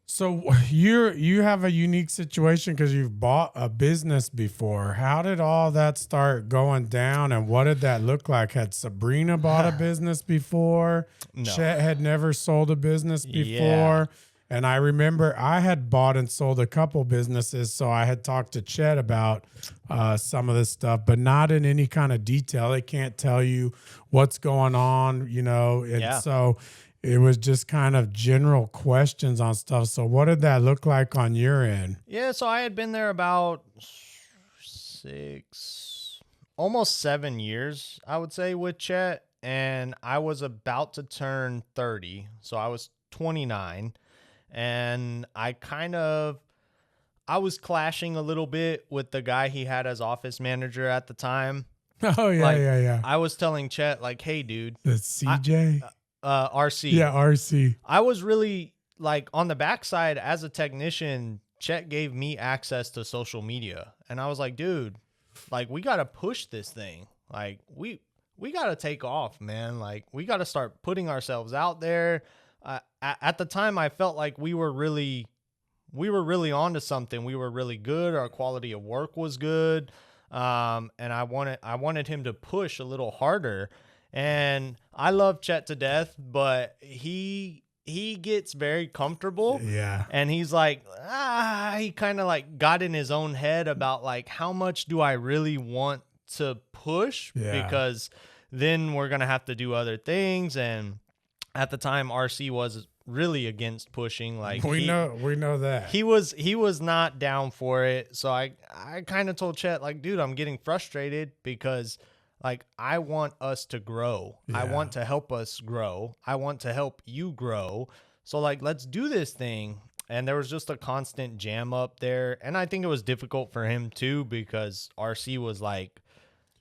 so you have a unique situation because you've bought a business before. How did all that start going down, and what did that look like? Had Sabrina bought a business before? No. Chet had never sold a business before. Yeah. And I remember I had bought and sold a couple businesses, so I had talked to Chet about some of this stuff, but not in any kind of detail. They can't tell you what's going on, you know, and so it was just kind of general questions on stuff. So what did that look like on your end? Yeah, so I had been there about almost 7 years, I would say, with Chet, and I was about to turn 30, so I was 29. And I was clashing a little bit with the guy he had as office manager at the time. Oh, yeah, like, yeah. I was telling Chet, like, hey, dude. It's CJ? RC. Yeah, RC. I was really, like, on the backside as a technician, Chet gave me access to social media. And I was like, dude, like, we got to push this thing. Like, we got to take off, man. Like, we got to start putting ourselves out there. At the time, I felt like we were really onto something. We were really good. Our quality of work was good. And I wanted him to push a little harder. And I love Chet to death, but he gets very comfortable. Yeah. And he's like, he kind of like got in his own head about like, how much do I really want to push? Yeah. Because then we're going to have to do other things. And at the time, RC was really against pushing. Like, we know that he was not down for it. So I kind of told Chet, like, dude, I'm getting frustrated because like, I want us to grow. Yeah. I want to help us grow. I want to help you grow. So like, let's do this thing. and there was just a constant jam up there. And I think it was difficult for him too, because RC was like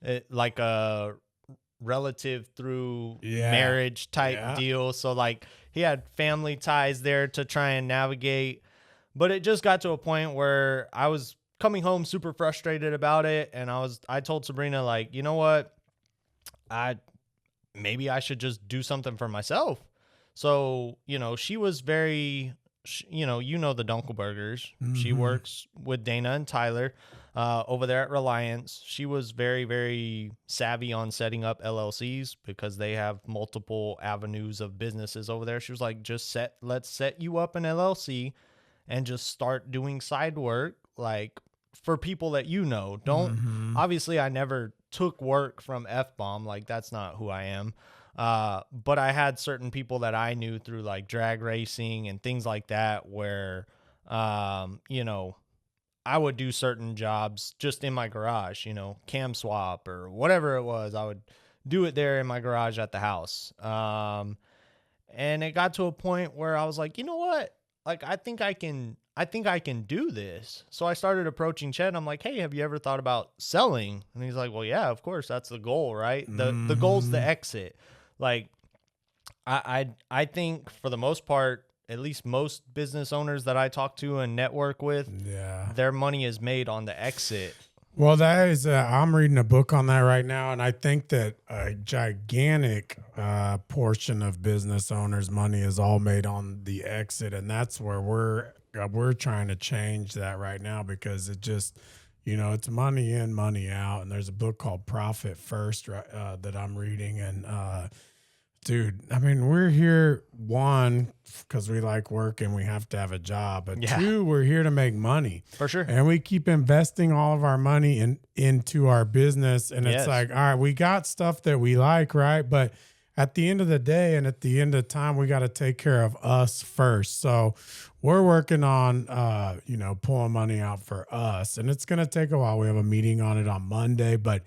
a relative through marriage type deal. So like he had family ties there to try and navigate. But it just got to a point where I was coming home super frustrated about it. And I told Sabrina, like, you know what? Maybe I should just do something for myself. So, she was very, the Dunkelbergers. Mm-hmm. She works with Dana and Tyler over there at Reliance. She was very, very savvy on setting up LLCs because they have multiple avenues of businesses over there. She was like, let's set you up an LLC and just start doing side work, like for people that don't. Obviously I never took work from F-Bomb, like that's not who I am. But I had certain people that I knew through like drag racing and things like that where, I would do certain jobs just in my garage, cam swap or whatever it was. I would do it there in my garage at the house. And it got to a point where I was like, you know what? Like, I think I can do this. So I started approaching Chet. And I'm like, hey, have you ever thought about selling? And he's like, well, yeah, of course. That's the goal, right? The goal's the exit. Like, I think for the most part, at least most business owners that I talk to and network with, their money is made on the exit. Well, that is, I'm reading a book on that right now, and I think that a gigantic portion of business owners' money is all made on the exit, and that's where we're trying to change that right now, because it just, it's money in, money out. And there's a book called Profit First that I'm reading, and dude, I mean, we're here, one, because we like work and we have to have a job, but two, we're here to make money. For sure. And we keep investing all of our money into our business. And it's like, all right, we got stuff that we like, right? But at the end of the day and at the end of time, we got to take care of us first. So we're working on, pulling money out for us. And it's going to take a while. We have a meeting on it on Monday, but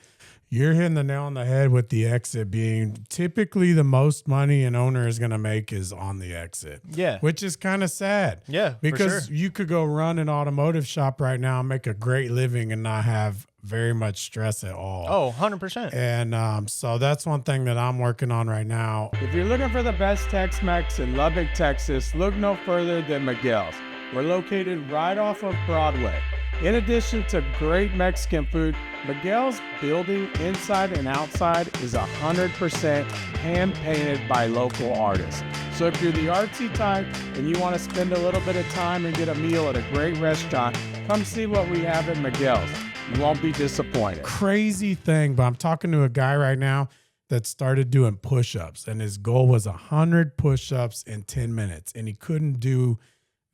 you're hitting the nail on the head with the exit being typically the most money an owner is going to make is on the exit. Yeah. Which is kind of sad. Yeah. Because you could go run an automotive shop right now and make a great living and not have very much stress at all. Oh, 100%. And so that's one thing that I'm working on right now. If you're looking for the best Tex-Mex in Lubbock, Texas, look no further than Miguel's. We're located right off of Broadway. In addition to great Mexican food, Miguel's building inside and outside is 100% hand-painted by local artists. So if you're the artsy type and you want to spend a little bit of time and get a meal at a great restaurant, come see what we have at Miguel's. You won't be disappointed. Crazy thing, but I'm talking to a guy right now that started doing push-ups, and his goal was 100 push-ups in 10 minutes, and he couldn't do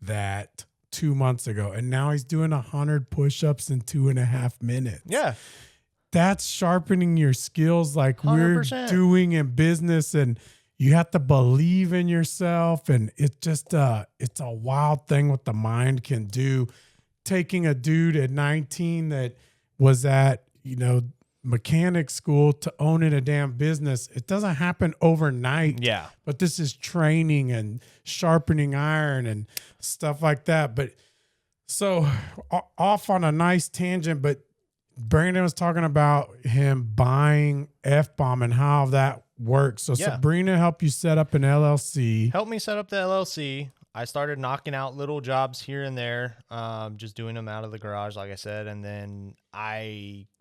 that 2 months ago, and now he's doing 100 push-ups in 2.5 minutes. Yeah. That's sharpening your skills like 100%. We're doing in business, and you have to believe in yourself, and it's just it's a wild thing what the mind can do. Taking a dude at 19 that was at, mechanic school to owning a damn business. It doesn't happen overnight. Yeah. But this is training and sharpening iron and stuff like that. But so off on a nice tangent, but Brandon was talking about him buying F-Bomb and how that works. So Sabrina helped you set up an LLC. Helped me set up the LLC. I started knocking out little jobs here and there, just doing them out of the garage, like I said. And then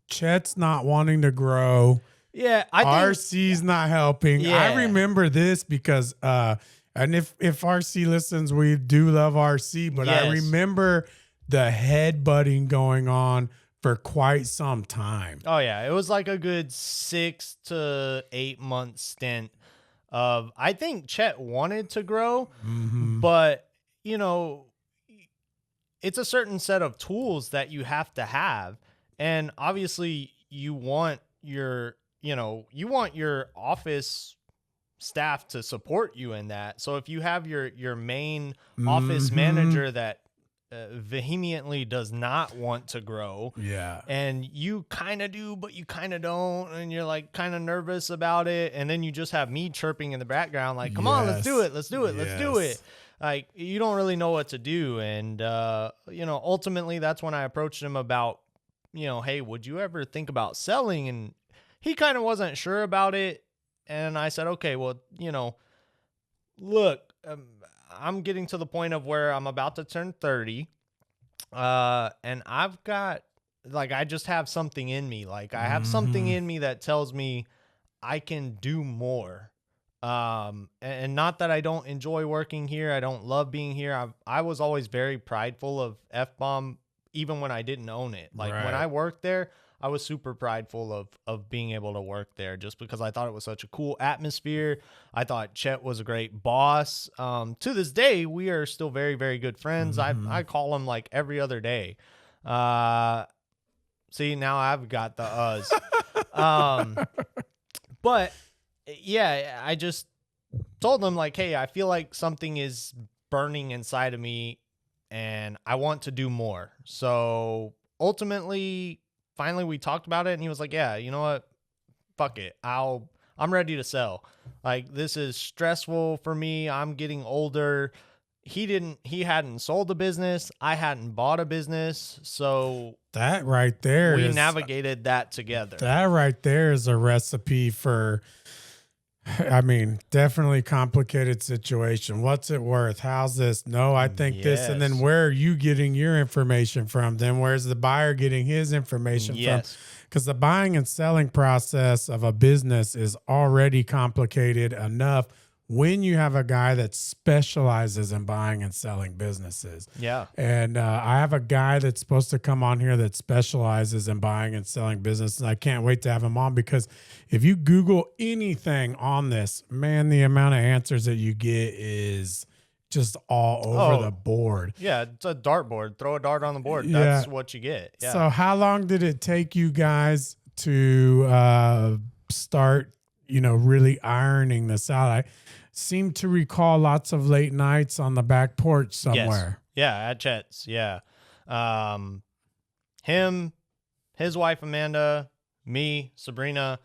Chet's not wanting to grow. Yeah, I think RC's not helping. Yeah. I remember this because, and if RC listens, we do love RC, but I remember the headbutting going on for quite some time. Oh yeah, it was like a good 6 to 8 month stint of. I think Chet wanted to grow, but it's a certain set of tools that you have to have. And obviously you want your office staff to support you in that. So if you have your main office manager that vehemently does not want to grow, and you kind of do, but you kind of don't, and you're like kind of nervous about it, and then you just have me chirping in the background like, come on, let's do it. like, you don't really know what to do. And, ultimately that's when I approached him about, hey, would you ever think about selling? And he kind of wasn't sure about it. And I said, okay, well, look, I'm getting to the point of where I'm about to turn 30. And I've got, like, I just have something in me. Like, I have something in me that tells me I can do more. And not that I don't enjoy working here. I don't love being here. I was always very prideful of F-Bomb, even when I didn't own it. Like, when I worked there, I was super prideful of being able to work there, just because I thought it was such a cool atmosphere. I thought Chet was a great boss. To this day, we are still very, very good friends. I call him like every other day. See, now I've got the but yeah, I just told him, like, hey, I feel like something is burning inside of me and I want to do more. So ultimately, finally we talked about it and he was like, yeah, you know what? Fuck it. I'm ready to sell. Like, this is stressful for me. I'm getting older. He hadn't sold a business. I hadn't bought a business. So that right there, we navigated that together. That right there is a recipe for, I mean, definitely complicated situation. What's it worth? How's this? No, I think this. And then where are you getting your information from? Then where's the buyer getting his information from? Because the buying and selling process of a business is already complicated enough when you have a guy that specializes in buying and selling businesses. Yeah. And I have a guy that's supposed to come on here that specializes in buying and selling businesses. I can't wait to have him on, because if you Google anything on this, man, the amount of answers that you get is just all over the board. Yeah, it's a dartboard. Throw a dart on the board. That's what you get. Yeah. So how long did it take you guys to start, really ironing this out? I seem to recall lots of late nights on the back porch somewhere. Yes. Yeah, at Chet's. Yeah. Him, his wife Amanda, me, Sabrina.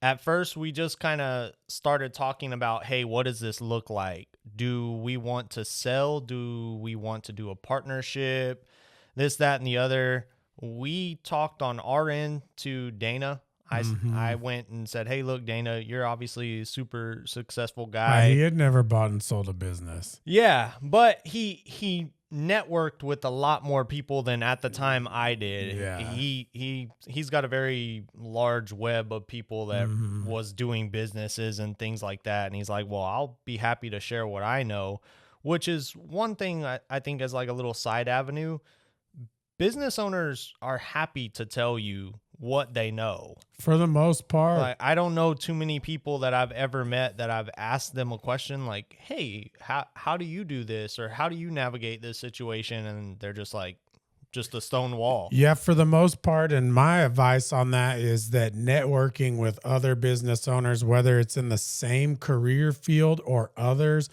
At first, we just kind of started talking about, hey, what does this look like? Do we want to sell? Do we want to do a partnership? This, that, and the other. We talked on our end to Dana. I went and said, hey, look, Dana, you're obviously a super successful guy. He had never bought and sold a business. Yeah, but he networked with a lot more people than at the time I did. Yeah. He's got a very large web of people that was doing businesses and things like that. And he's like, well, I'll be happy to share what I know, which is one thing I think is like a little side avenue. Business owners are happy to tell you what they know. For the most part. Like, I don't know too many people that I've ever met that I've asked them a question like, hey, how do you do this? Or how do you navigate this situation? And they're just like, just a stone wall. Yeah, for the most part. And my advice on that is that networking with other business owners, whether it's in the same career field or others,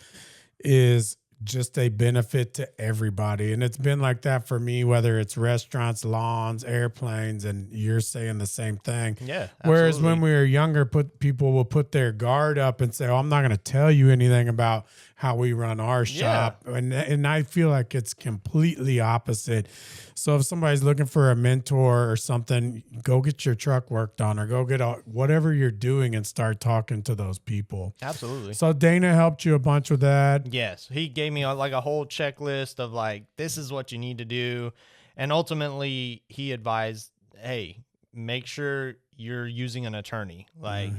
is just a benefit to everybody. And it's been like that for me, whether it's restaurants, lawns, airplanes, and you're saying the same thing. Yeah. Absolutely. Whereas when we were younger, people will put their guard up and say, oh, I'm not going to tell you anything about how we run our shop. And I feel like it's completely opposite. So if somebody's looking for a mentor or something, go get your truck worked on, or go get whatever you're doing and start talking to those people. Absolutely. So Dana helped you a bunch with that. Yes. He gave me like a whole checklist of like, this is what you need to do. And ultimately he advised, hey, make sure you're using an attorney, like,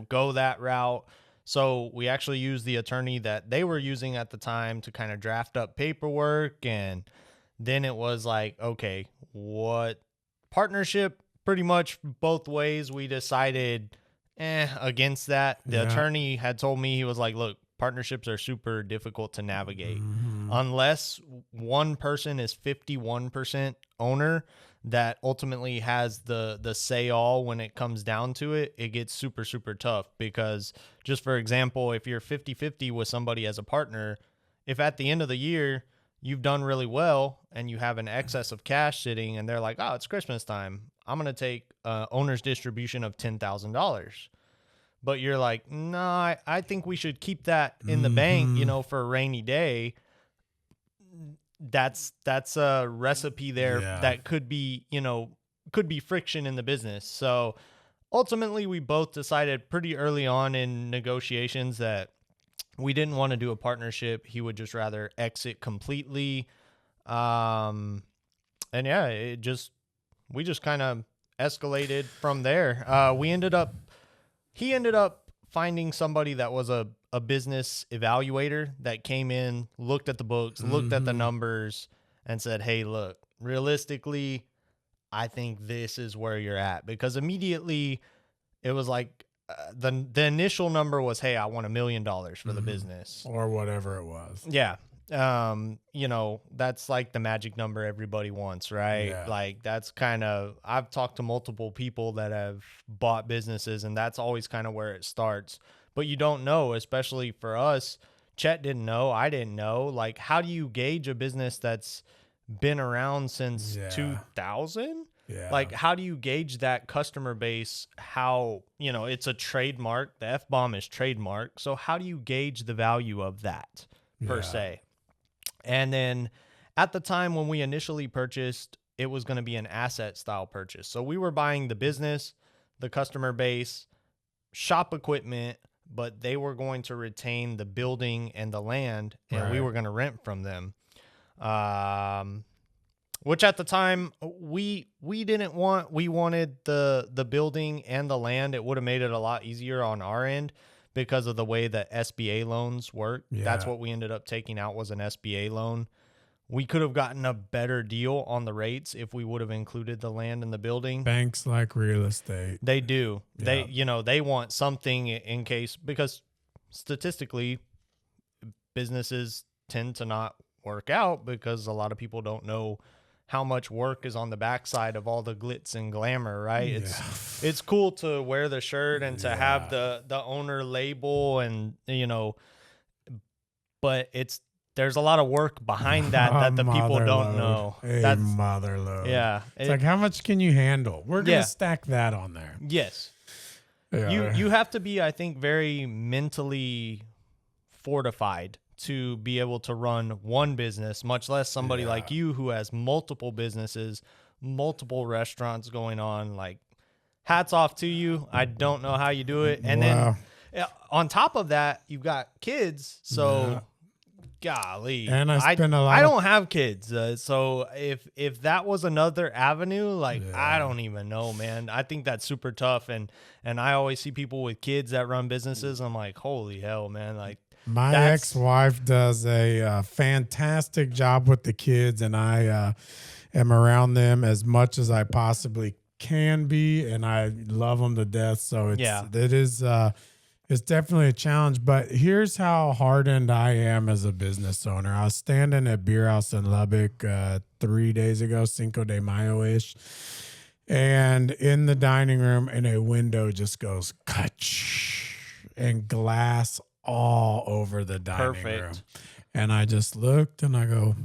go that route. So we actually used the attorney that they were using at the time to kind of draft up paperwork. And then it was like, okay, what partnership? Pretty much both ways. We decided against that. The attorney had told me, he was like, look, partnerships are super difficult to navigate. Unless one person is 51% owner that ultimately has the say all when it comes down to it, it gets super, super tough. Because just for example, if you're 50-50 with somebody as a partner, if at the end of the year you've done really well and you have an excess of cash sitting and they're like, oh, it's Christmas time, I'm going to take owner's distribution of $10,000. But you're like, no, I think we should keep that in the bank, for a rainy day. that's a recipe there that could be, could be friction in the business. So ultimately we both decided pretty early on in negotiations that we didn't want to do a partnership. He would just rather exit completely. And yeah, we just kind of escalated from there. He ended up finding somebody that was a business evaluator that came in, looked at the books, looked at the numbers, and said, hey, look, realistically, I think this is where you're at. Because immediately it was like the initial number was, hey, I want $1 million for the business. Or whatever it was. Yeah. That's like the magic number everybody wants, right? Yeah. Like that's kind of, I've talked to multiple people that have bought businesses, and that's always kind of where it starts. But you don't know, especially for us. Chet didn't know. I didn't know. Like, how do you gauge a business that's been around since 2000? Yeah. Like, how do you gauge that customer base? How, it's a trademark. The F-bomb is trademark. So how do you gauge the value of that per se? And then at the time when we initially purchased, it was going to be an asset style purchase. So we were buying the business, the customer base, shop equipment, but they were going to retain the building and the land, and we were going to rent from them. Which at the time we didn't want. We wanted the building and the land. It would have made it a lot easier on our end because of the way that SBA loans work. Yeah. That's what we ended up taking out, was an SBA loan. We could have gotten a better deal on the rates if we would have included the land and the building. Banks like real estate. They do. Yeah. They want something in case, because statistically businesses tend to not work out because a lot of people don't know how much work is on the backside of all the glitz and glamour, right? Yeah. It's cool to wear the shirt and to have the owner label and, but there's a lot of work behind that the people don't know. That's motherload. Yeah. It's like, how much can you handle? We're going to stack that on there. Yes. Yeah. You have to be, I think, very mentally fortified to be able to run one business, much less somebody like you who has multiple businesses, multiple restaurants going on. Like, hats off to you. I don't know how you do it. And then on top of that, you've got kids. So golly. And I don't have kids. So if that was another avenue, like, I don't even know, man. I think that's super tough. And I always see people with kids that run businesses. I'm like, holy hell, man. Like, my ex-wife does a fantastic job with the kids, and I am around them as much as I possibly can be, and I love them to death. So it's definitely a challenge. But here's how hardened I am as a business owner. I was standing at BierHaus in Lubbock 3 days ago, Cinco de Mayo-ish, and in the dining room, and a window just goes kach, and glass all over the dining room. And I just looked and I go,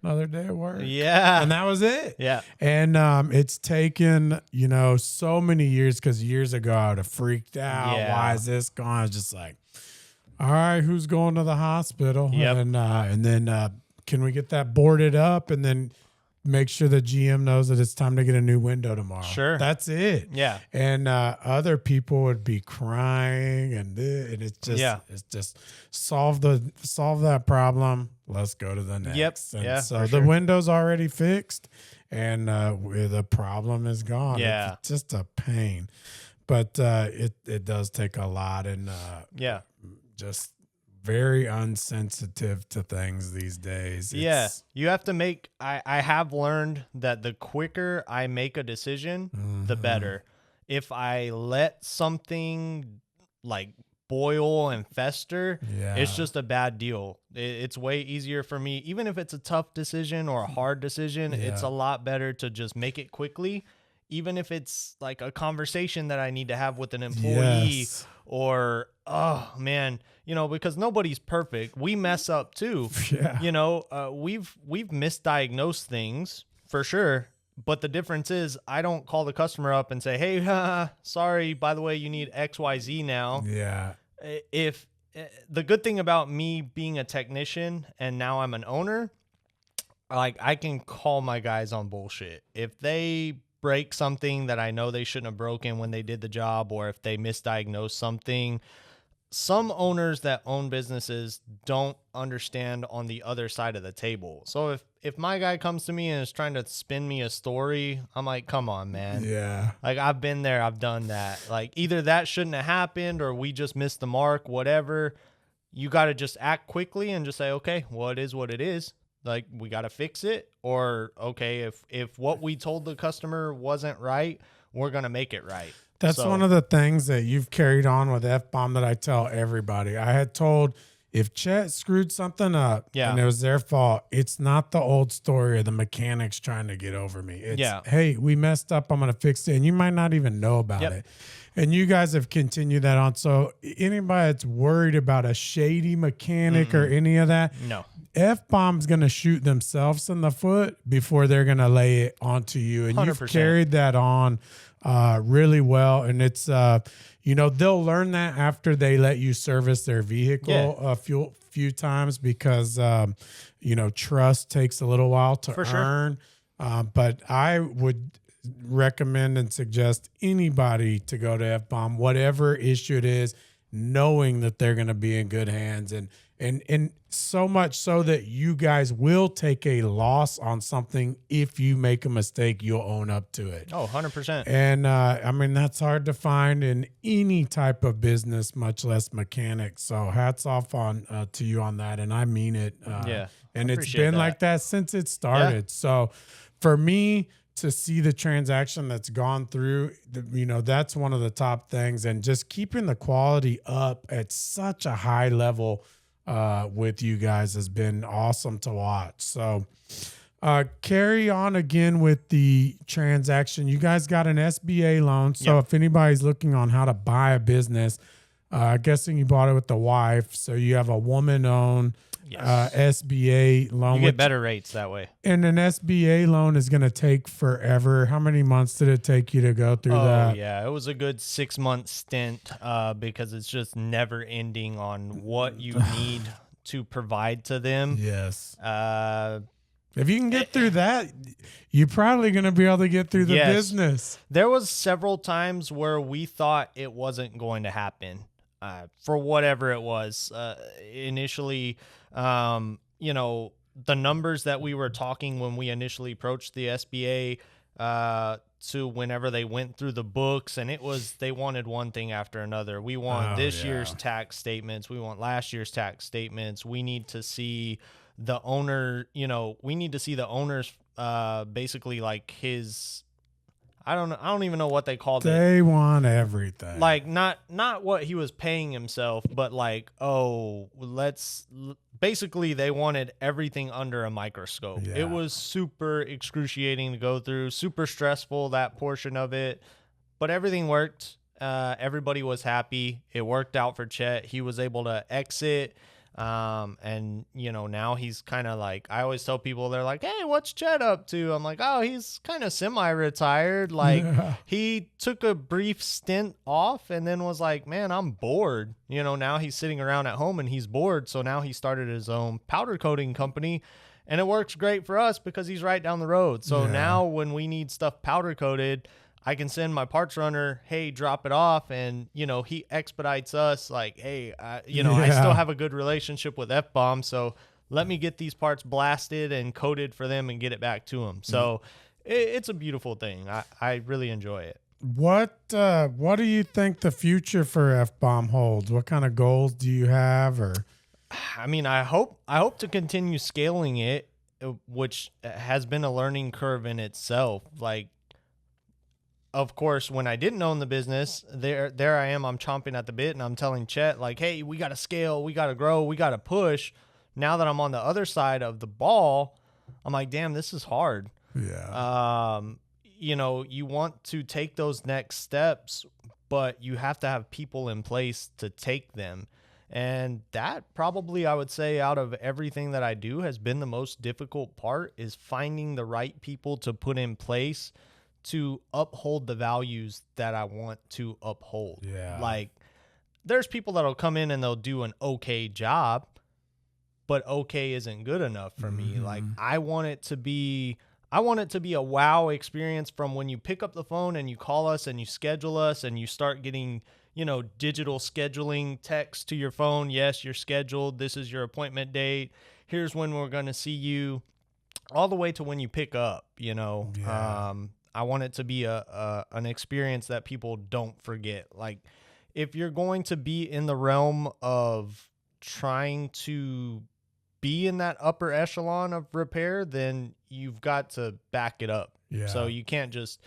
another day at work. Yeah. And that was it. Yeah. And it's taken, so many years, because years ago I would have freaked out. Yeah. Why is this gone? I was just like, all right, who's going to the hospital? Yep. And then can we get that boarded up? And then make sure the GM knows that it's time to get a new window tomorrow. Sure. That's it. Yeah. And other people would be crying, and it's just solve that problem. Let's go to the next. Yep. And so the window's already fixed, and the problem is gone. Yeah. It's just a pain. But it does take a lot, and just very unsensitive to things these days. You have to make, I have learned that the quicker I make a decision, the better. If I let something like boil and fester, it's just a bad deal. It's way easier for me, even if it's a tough decision or a hard decision, it's a lot better to just make it quickly. Even if it's like a conversation that I need to have with an employee or, oh man, because nobody's perfect. We mess up too. Yeah. We've misdiagnosed things for sure. But the difference is I don't call the customer up and say, hey, sorry, by the way, you need XYZ now. Yeah. If the good thing about me being a technician and now I'm an owner like I can call my guys on bullshit. If they break something that I know they shouldn't have broken when they did the job, or if they misdiagnose something, some owners that own businesses don't understand on the other side of the table. So if my guy comes to me and is trying to spin me a story, I'm like, come on, man. Yeah. Like, I've been there, I've done that. Like, either that shouldn't have happened or we just missed the mark, whatever. You got to just act quickly and just say, okay, well, it is what it is. Like, we got to fix it. Or, okay, if what we told the customer wasn't right, we're going to make it right. That's one of the things that you've carried on with F-Bomb that I tell everybody. I had told, if Chet screwed something up and it was their fault, it's not the old story of the mechanics trying to get over me. It's, hey, we messed up, I'm going to fix it. And you might not even know about it. And you guys have continued that on. So anybody that's worried about a shady mechanic or any of that, no. F-Bomb's going to shoot themselves in the foot before they're going to lay it onto you. And 100%. You've carried that on really well. And it's, they'll learn that after they let you service their vehicle a few times because, trust takes a little while to earn. But I would recommend and suggest anybody to go to F-Bomb, whatever issue it is, knowing that they're going to be in good hands and so much so that you guys will take a loss on something. If you make a mistake, you'll own up to it. Oh, 100%. And that's hard to find in any type of business, much less mechanics. So hats off to you on that. And I mean it. And it's been like that since it started. So for me to see the transaction that's gone through, that's one of the top things, and just keeping the quality up at such a high level with you guys has been awesome to watch. So carry on again with the transaction. You guys got an SBA loan. So if anybody's looking on how to buy a business, guessing you bought it with the wife. So you have a woman-owned SBA loan. You get better rates that way. And an SBA loan is going to take forever. How many months did it take you to go through that? Yeah, it was a good 6-month stint because it's just never ending on what you need to provide to them. Yes. If you can get through that, you're probably going to be able to get through the business. There was several times where we thought it wasn't going to happen for whatever it was. Initially, the numbers that we were talking when we initially approached the SBA to whenever they went through the books, and they wanted one thing after another. We want this year's tax statements. We want last year's tax statements. We need to see the owner, we need to see the owner's basically like his, I don't even know what they called it. They want everything. Like not what he was paying himself, but like, basically they wanted everything under a microscope. It was super excruciating to go through, super stressful, that portion of it, but everything worked. Everybody was happy. It worked out for Chet. He was able to exit. And now he's kind of like, I always tell people, they're like, hey, what's Chet up to? I'm like, oh, he's kind of semi-retired. Like he took a brief stint off and then was like, man, I'm bored. Now he's sitting around at home and he's bored. So now he started his own powder coating company, and it works great for us because he's right down the road. So now when we need stuff powder coated, I can send my parts runner, hey, drop it off. And, he expedites us like, hey, I still have a good relationship with F-Bomb. So let me get these parts blasted and coated for them and get it back to them. So it's a beautiful thing. I really enjoy it. What do you think the future for F-Bomb holds? What kind of goals do you have? Or, I mean, I hope to continue scaling it, which has been a learning curve in itself. Like, of course, when I didn't own the business, there I am, I'm chomping at the bit, and I'm telling Chet, like, hey, we got to scale, we got to grow, we got to push. Now that I'm on the other side of the ball, I'm like, damn, this is hard. Yeah. You want to take those next steps, but you have to have people in place to take them. And that probably, I would say, out of everything that I do, has been the most difficult part, is finding the right people to put in place to uphold the values that I want to uphold. Yeah. Like, there's people that'll come in and they'll do an okay job, but okay isn't good enough for me. Like I want it to be a wow experience from when you pick up the phone and you call us and you schedule us and you start getting, digital scheduling text to your phone. Yes, you're scheduled. This is your appointment date. Here's when we're going to see you, all the way to when you pick up, Yeah. I want it to be an experience that people don't forget. Like if you're going to be in the realm of trying to be in that upper echelon of repair, then you've got to back it up. Yeah. So you can't just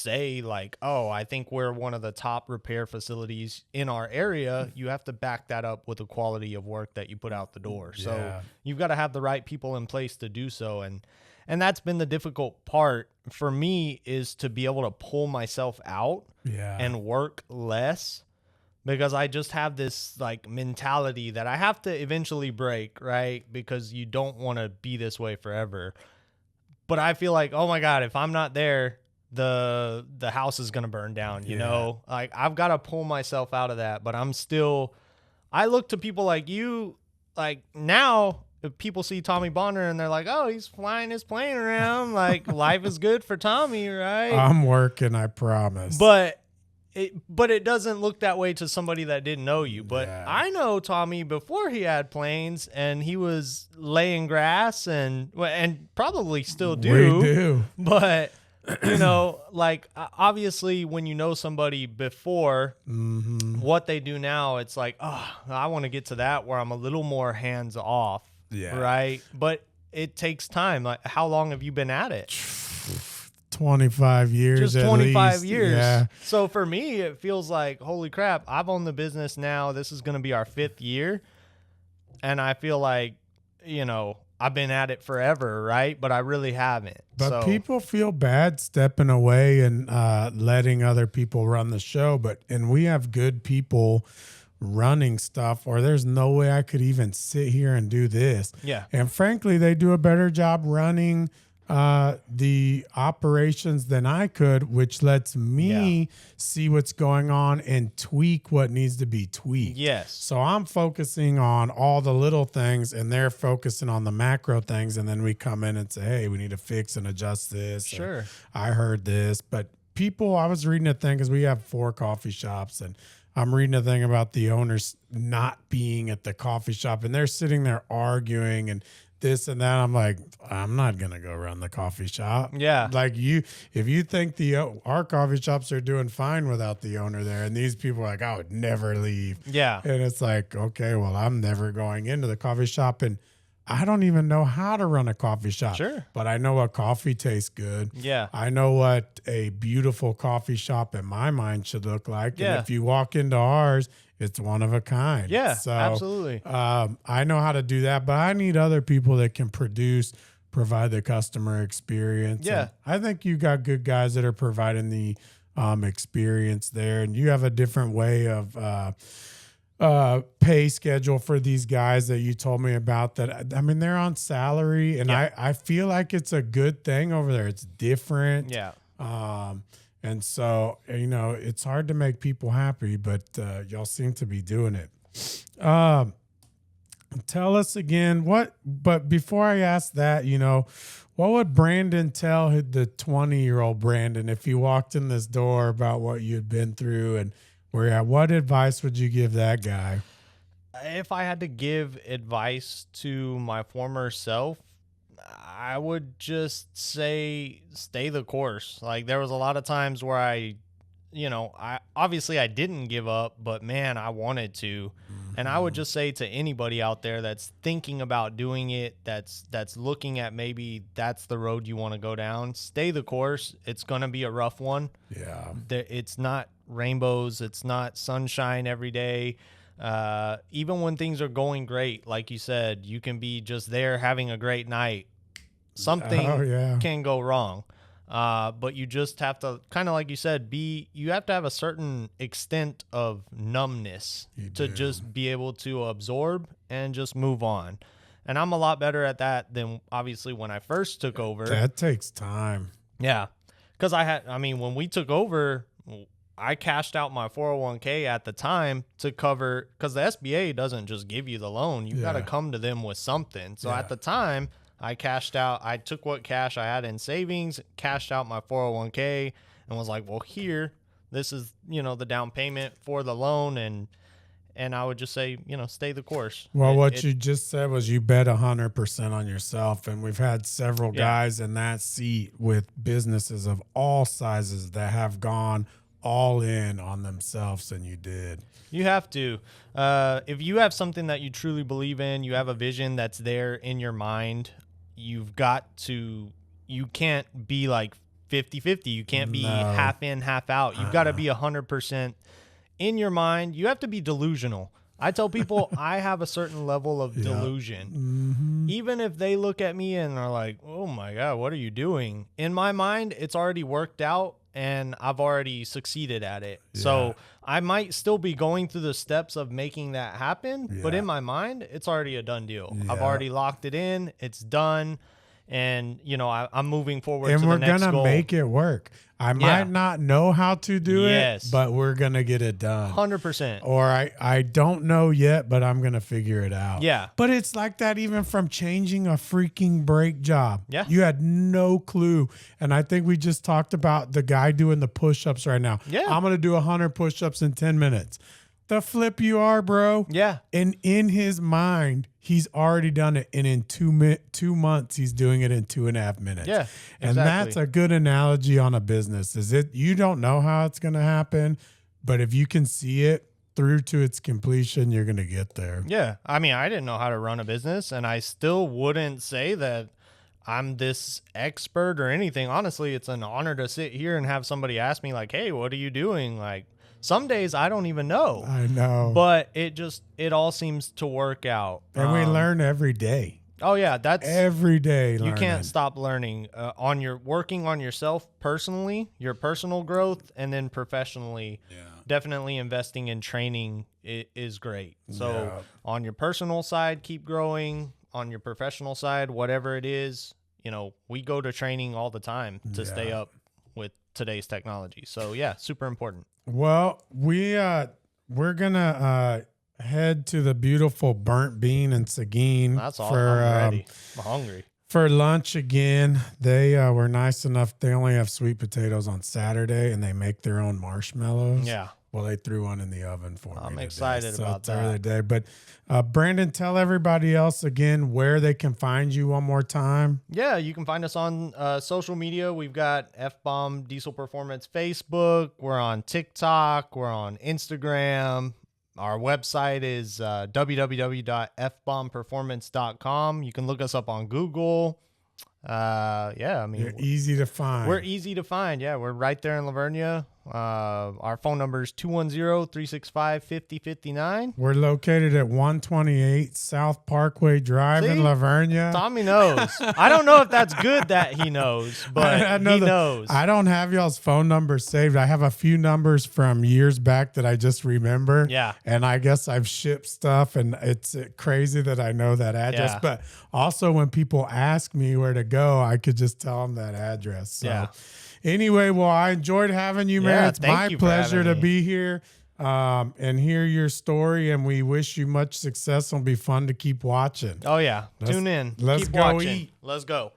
say like, oh, I think we're one of the top repair facilities in our area. You have to back that up with the quality of work that you put out the door. So Yeah. you've got to have the right people in place to do so. And that's been the difficult part for me, is to be able to pull myself out and work less, because I just have this like mentality that I have to eventually break, right? Because you don't want to be this way forever. But I feel like, oh my God, if I'm not there, the house is going to burn down, you know? Like I've got to pull myself out of that, but I look to people like you, like now if people see Tommy Bonner and they're like, oh, he's flying his plane around, like life is good for Tommy, right? I'm working, I promise. But it doesn't look that way to somebody that didn't know you. But I know Tommy before he had planes, and he was laying grass and probably still do. We do. But, like obviously when you know somebody before what they do now, it's like, oh, I want to get to that where I'm a little more hands off. Yeah. Right. But it takes time. Like, how long have you been at it? 25 years. Just 25 least. years. Yeah. So for me, it feels like, holy crap, I've owned the business now. This is going to be our 5th year. And I feel like, I've been at it forever, right? But I really haven't. But people feel bad stepping away and letting other people run the show. And we have good people running stuff, or there's no way I could even sit here and do this. Yeah. And frankly, they do a better job running the operations than I could, which lets me see what's going on and tweak what needs to be tweaked. Yes. So I'm focusing on all the little things and they're focusing on the macro things. And then we come in and say, hey, we need to fix and adjust this. Sure. I heard this, but I was reading a thing because we have 4 coffee shops, and I'm reading a thing about the owners not being at the coffee shop, and they're sitting there arguing and this and that. I'm like, I'm not going to go run the coffee shop. Yeah. Like if you think our coffee shops are doing fine without the owner there, and these people are like, I would never leave. Yeah. And it's like, okay, well, I'm never going into the coffee shop, and I don't even know how to run a coffee shop. Sure. But I know what coffee tastes good. Yeah. I know what a beautiful coffee shop in my mind should look like. Yeah. And if you walk into ours, it's one of a kind. Yeah, so, absolutely. I know how to do that, but I need other people that can provide the customer experience. Yeah. And I think you got good guys that are providing the experience there, and you have a different way of pay schedule for these guys that you told me about. That, I mean, they're on salary, and I feel like it's a good thing over there. It's different. Yeah. And so, it's hard to make people happy, but y'all seem to be doing it. Tell us again but before I ask that, what would Brandon tell the 20-year-old Brandon if he walked in this door about what you'd been through and where you're at? What advice would you give that guy? If I had to give advice to my former self, I would just say stay the course. Like, there was a lot of times where I didn't give up, but man, I wanted to. And I would just say to anybody out there that's thinking about doing it, that's looking at maybe that's the road you want to go down, stay the course. It's going to be a rough one. Yeah. It's not rainbows. It's not sunshine every day. Even when things are going great, like you said, you can be just there having a great night. Something can go wrong. But you just have to, kind of like you said, you have to have a certain extent of numbness to just be able to absorb and just move on. And I'm a lot better at that than obviously when I first took over. That takes time. Yeah. Because when we took over, I cashed out my 401k at the time to cover, because the SBA doesn't just give you the loan. You got to come to them with something. So at the time, I cashed out. I took what cash I had in savings, cashed out my 401k, and was like, well, this is, the down payment for the loan. And I would just say, stay the course. Well, what you just said was you bet 100% on yourself. And we've had several guys in that seat with businesses of all sizes that have gone all in on themselves, and you did. You have to. If you have something that you truly believe in, you have a vision that's there in your mind, you can't be like 50-50. You can't be half in, half out. You've got to be 100% in your mind. You have to be delusional. I tell people I have a certain level of delusion. Mm-hmm. Even if they look at me and are like, oh my God, what are you doing? In my mind, it's already worked out and I've already succeeded at it. Yeah. So I might still be going through the steps of making that happen, but in my mind, it's already a done deal. Yeah. I've already locked it in. It's done. And, I'm moving forward to the next goal. And we're going to make it work. I might not know how to do it, but we're going to get it done. 100%. Or I don't know yet, but I'm going to figure it out. Yeah. But it's like that even from changing a freaking brake job. Yeah. You had no clue. And I think we just talked about the guy doing the push-ups right now. Yeah. I'm going to do 100 push-ups in 10 minutes. The flip you are, bro. Yeah. And in his mind, he's already done it. And in 2 months, he's doing it in 2.5 minutes. Yeah. Exactly. And that's a good analogy on a business. You don't know how it's going to happen, but if you can see it through to its completion, you're going to get there. Yeah. I mean, I didn't know how to run a business, and I still wouldn't say that I'm this expert or anything. Honestly, it's an honor to sit here and have somebody ask me like, hey, what are you doing? Like, some days I don't even know. I know. But it all seems to work out. And we learn every day. Oh yeah, that's every day. You can't stop learning working on yourself personally, your personal growth, and then professionally. Yeah. Definitely investing in training is great. So on your personal side, keep growing. On your professional side, whatever it is, we go to training all the time to stay up with today's technology. So yeah, super important. Well, we're gonna head to the beautiful Burnt Bean in Seguin. That's all. I'm ready. I'm hungry for lunch again. They were nice enough. They only have sweet potatoes on Saturday, and they make their own marshmallows. Yeah. Well, they threw one in the oven for me. I'm excited about that. The other day. But Brandon, tell everybody else again where they can find you one more time. Yeah, you can find us on social media. We've got F-Bomb Diesel Performance Facebook. We're on TikTok. We're on Instagram. Our website is www.fbombperformance.com. You can look us up on Google. You're easy to find. We're easy to find. Yeah, we're right there in Lavernia. Our phone number is 210-365-5059. We're located at 128 South Parkway Drive in Lavernia. Tommy knows. I don't know if that's good that he knows, but he knows. I don't have y'all's phone number saved. I have a few numbers from years back that I just remember. Yeah. And I guess I've shipped stuff, and it's crazy that I know that address. Yeah. But also when people ask me where to go, I could just tell them that address. So. Yeah. Anyway, well, I enjoyed having you, man. It's my pleasure to be here and hear your story, and we wish you much success. It'll be fun to keep watching. Oh, yeah. Tune in. Let's keep go watching. eat. Let's go.